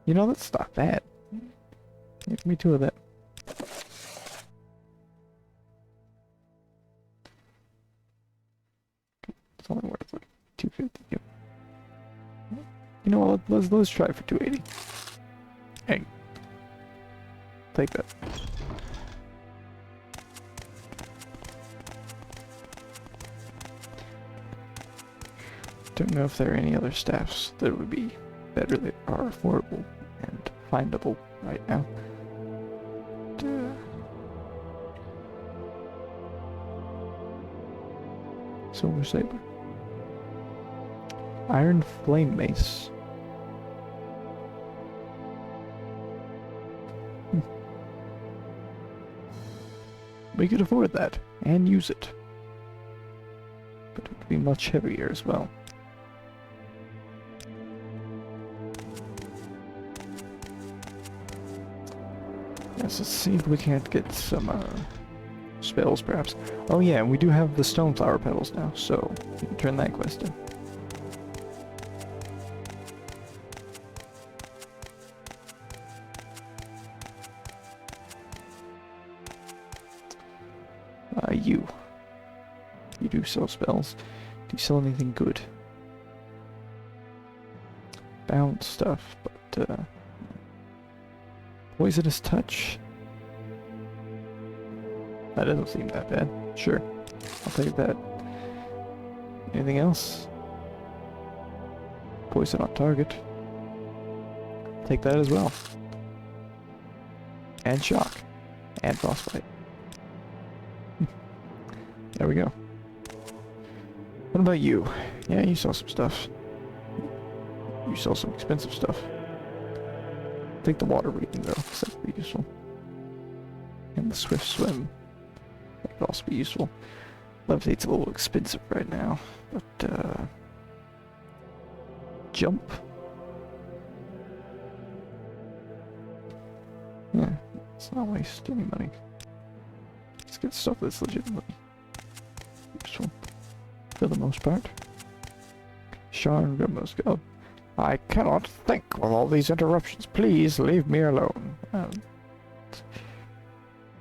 You know, that's not bad. Give me 2 of that. It's only worth like 250. You know what? Let's try it for 280. Hey, take that. Don't know if there are any other staffs that would be better that are affordable and findable right now. Silver Saber. Iron Flame Mace. We could afford that and use it, but it would be much heavier as well. Yes, let's see if we can't get some spells, perhaps. Oh yeah, and we do have the Stoneflower Petals now, so we can turn that quest in. You do sell spells. Do you sell anything good? Bound stuff, but Poisonous Touch. That doesn't seem that bad. Sure, I'll take that. Anything else? Poison on target. Take that as well. And Shock. And Frostbite. There we go. What about you? Yeah, you sell some stuff. You sell some expensive stuff. Take the water breathing though, because that could be useful. And the Swift Swim. That could also be useful. Levitate's a little expensive right now, but Jump. Yeah, let's not waste any money. Let's get stuff that's legitimately useful for the most part. Sean Grimmo's go. I cannot think with all these interruptions. Please leave me alone.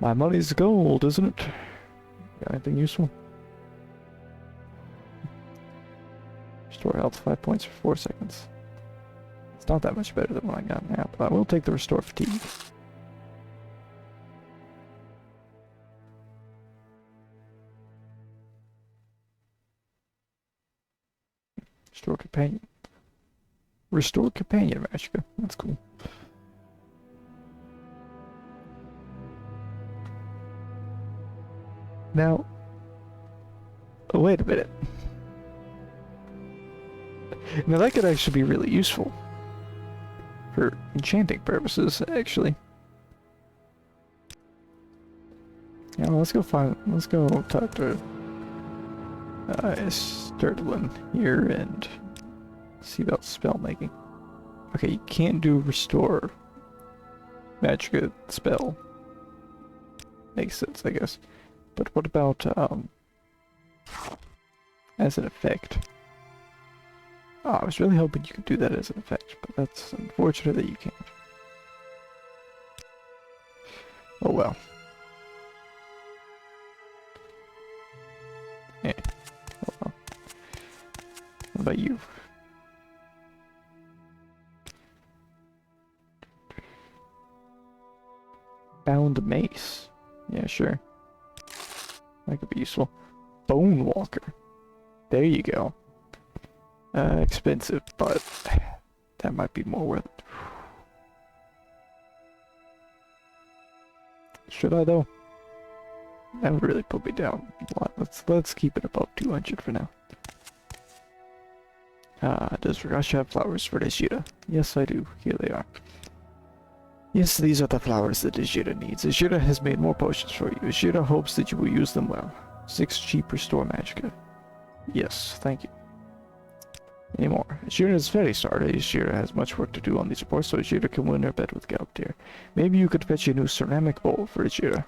My money's gold, isn't it? Got anything useful? Restore health 5 points for 4 seconds. It's not that much better than what I got now, but I will take the Restore Fatigue. Restore Companion. Restore Companion Magicka. That's cool. Now, wait a minute. Now that could actually be really useful for enchanting purposes, actually. Yeah, well, let's go talk to Sturtling here and see about spell making. Okay, you can't do Restore Magicka spell. Makes sense, I guess. But what about as an effect? Oh, I was really hoping you could do that as an effect, but that's unfortunate that you can't. Oh well. Eh. Oh well. What about you? Bound Mace. Yeah, sure. That could be useful. Bone Walker. There you go. Expensive, but that might be more worth it. Should I though? That would really put me down a lot. Let's keep it above 200 for now. Does Ragash have flowers for Dejira? Yes, I do. Here they are. Yes, these are the flowers that Dejira needs. Dejira has made more potions for you. Dejira hopes that you will use them well. 6 cheap restore magicka. Yes, thank you. Any more? Dejira is very sorry. Dejira has much work to do on these reports, so Dejira can win her bet with Galbedir. Maybe you could fetch a new ceramic bowl for Dejira.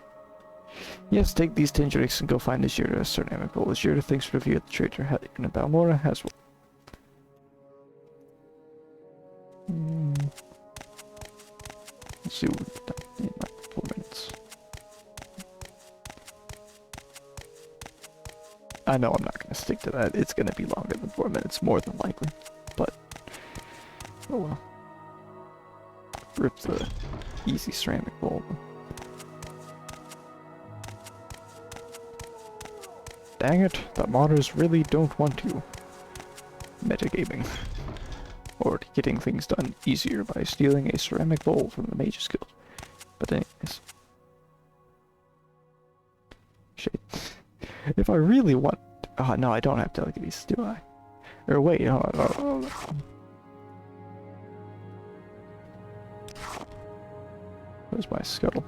Yes, take these 10 drinks and go find Dejira a ceramic bowl. Dejira thinks Revere the traitor in Balmora has one. Let's see what we've done in like 4 minutes. I know I'm not going to stick to that. It's going to be longer than 4 minutes, more than likely. But, oh well. Rip the easy ceramic bowl. Dang it, the modders really don't want you metagaming. Or getting things done easier by stealing a ceramic bowl from the Mage's Guild. But anyways. Shit. If I really want... Oh, no, I don't have telekinesis, do I? Or wait, oh. Where's my scuttle?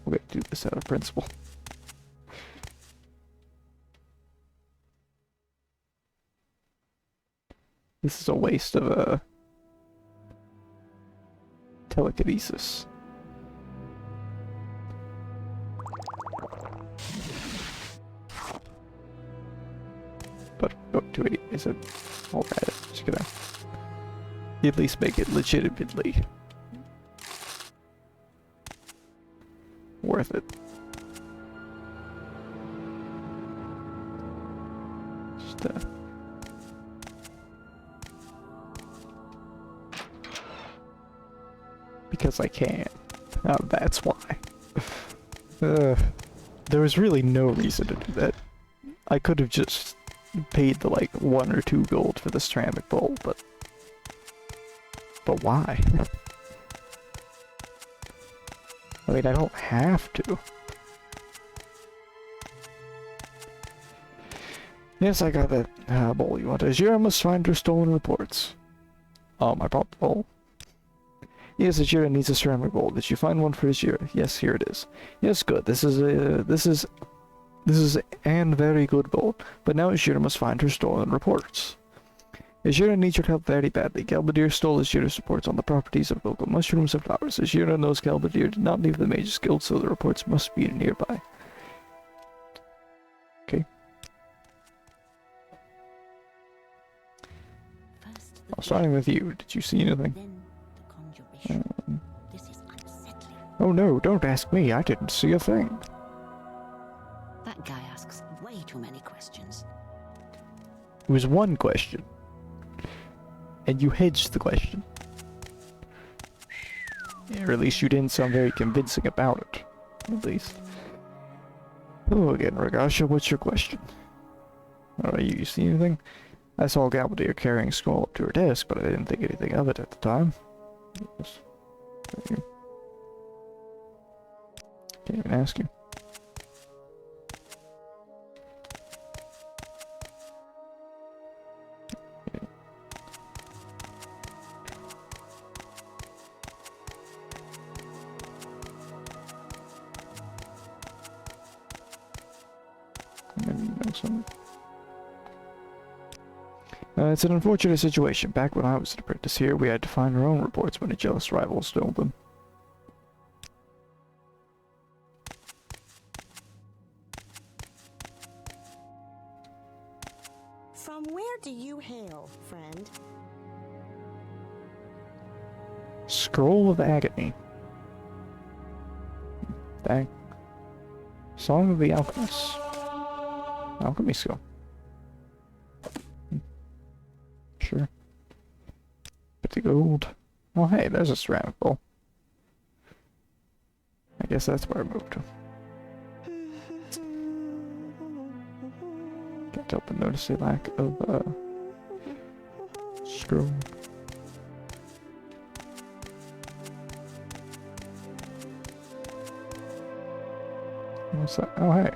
We're gonna do this out of principle. This is a waste of telekinesis. But oh, 280 is it? Alright, just gonna at least make it legitimately worth it. Just because I can. That's why. There was really no reason to do that. I could have just paid the like 1 or 2 gold for the ceramic bowl, but why? I mean, I don't have to. Yes, I got that bowl you want. Ajira must find her stolen reports. I brought the bowl. Yes, Ajira needs a ceramic bowl. Did you find one for Ajira? Yes, here it is. Yes, good. This is an very good bowl. But now Ajira must find her stolen reports. Ajira needs your help very badly. Galbedir stole Ajira's reports on the properties of local mushrooms and flowers. Ajira knows Galbedir did not leave the Mage's Guild, so the reports must be nearby. Okay. Starting with you, did you see anything? Oh no, don't ask me, I didn't see a thing. That guy asks way too many questions. It was one question. And you hedged the question. Or at least you didn't sound very convincing about it. At least. Hello again, Ragasha, what's your question? Alright, you see anything? I saw Galbedir carrying a scroll up to her desk, but I didn't think anything of it at the time. Yes. Can't even ask you. Okay. Maybe you know something. It's an unfortunate situation. Back when I was an apprentice here, we had to find our own reports when a jealous rival stole them. From where do you hail, friend? Scroll of Agony. Dang. Song of the Alchemist. Alchemy skill. Sure. 50 gold. Oh hey, there's a ceramic bowl. I guess that's where I moved to. Can't help but notice a lack of scroll. What's that? Oh, hey.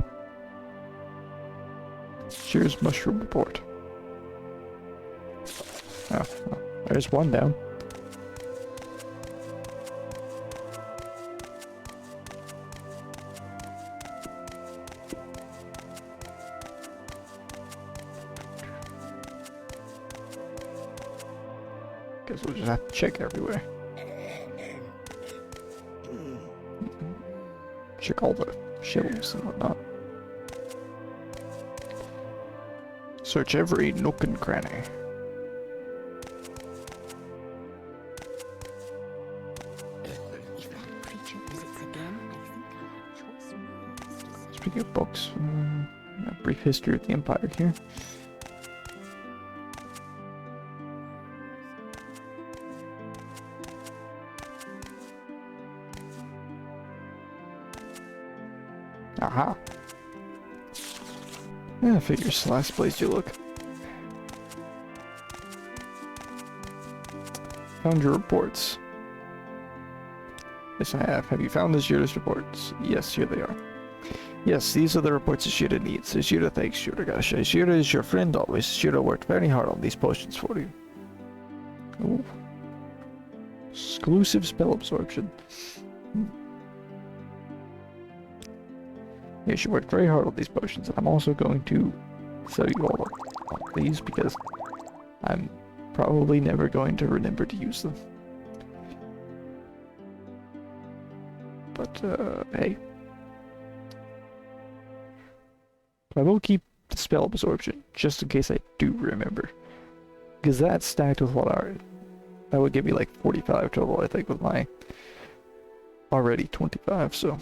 Cheers, mushroom report. Oh, well, there's one down. Guess we'll just have to check everywhere. Check all the shelves and whatnot. Search every nook and cranny. If that creature visits again, I think I have choice words to say. Speaking of books, a brief history of the Empire here. Aha. Yeah, figures. Last place you look. Found your reports. Yes, I have. Have you found Ashira's reports? Yes, here they are. Yes, these are the reports Ashira needs. Ashira thanks Shuragash. Ashira is your friend always. Ashira worked very hard on these potions for you. Ooh. Exclusive spell absorption. Yeah, she worked very hard on these potions, and I'm also going to sell you all of these because I'm probably never going to remember to use them. But, hey. I will keep the spell absorption, just in case I do remember. Because that's stacked with what are... That would give me like 45 total, I think, with my already 25, so...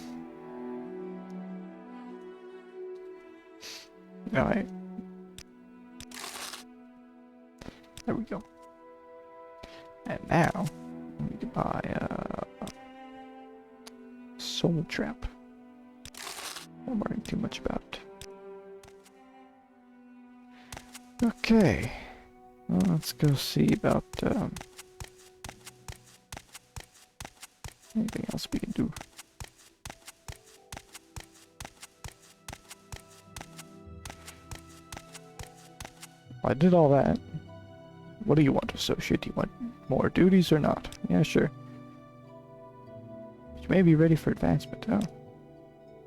Alright. There we go. And now, we can buy Soul Trap. I'm worrying too much about it. Okay. Well, let's go see about anything else we can do. I did all that. What do you want, associate? Do you want more duties or not? Yeah, sure. You may be ready for advancement. Oh.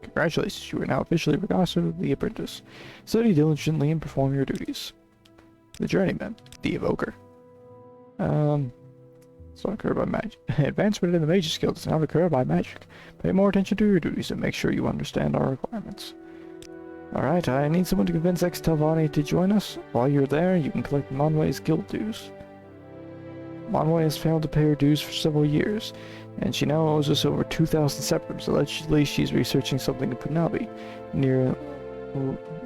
Congratulations, you are now officially Regasso the Apprentice. Study diligently and perform your duties. The Journeyman, the Evoker. It's not occur by magic. Advancement in the Mage's Guild does not occur by magic. Pay more attention to your duties and make sure you understand our requirements. Alright, I need someone to convince ex-Telvanni to join us. While you're there, you can collect Monway's guild dues. Monway has failed to pay her dues for several years, and she now owes us over 2,000 septims. Allegedly, she's researching something in Punabi, near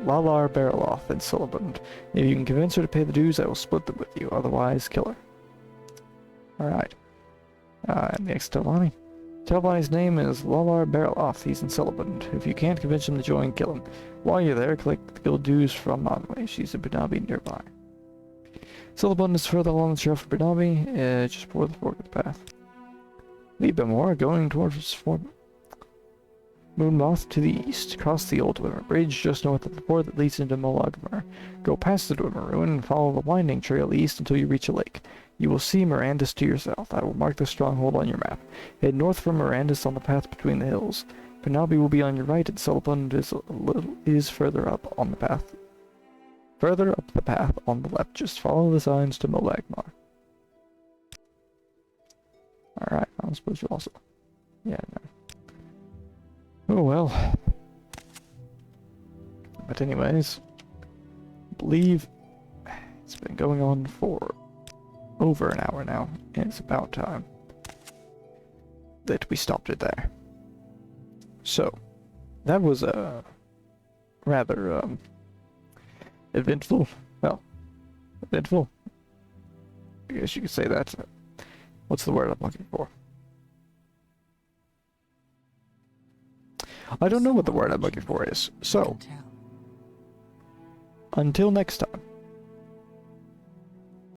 Lalar Bariloth in Silabund. If you can convince her to pay the dues, I will split them with you, otherwise kill her. Alright. And the ex-Telvanni. Telvanni's name is Lalar Bariloth. He's in Silabund. If you can't convince him to join, kill him. While you're there, collect the guild dues from Monway. She's in Punabi nearby. Silabund is further along the trail for Punabi, just before the fork of the path. Leave Bemore, going towards Moonmoth to the east. Cross the old Dwimmer Bridge just north of the port that leads into Molagmar. Go past the Dwimmer Ruin and follow the winding trail east until you reach a lake. You will see Mirandus to your south. I will mark the stronghold on your map. Head north from Mirandus on the path between the hills. Punabi will be on your right, and Silabund is further up on the path. Further up the path on the left. Just follow the signs to Molagmar. Alright, I suppose you also... Yeah, no. Oh well. But anyways, I believe it's been going on for over an hour now, and it's about time that we stopped it there. So, that was a rather eventful, well, eventful, I guess you could say that. What's the word I'm looking for? I don't know what the word I'm looking for is. So, until next time.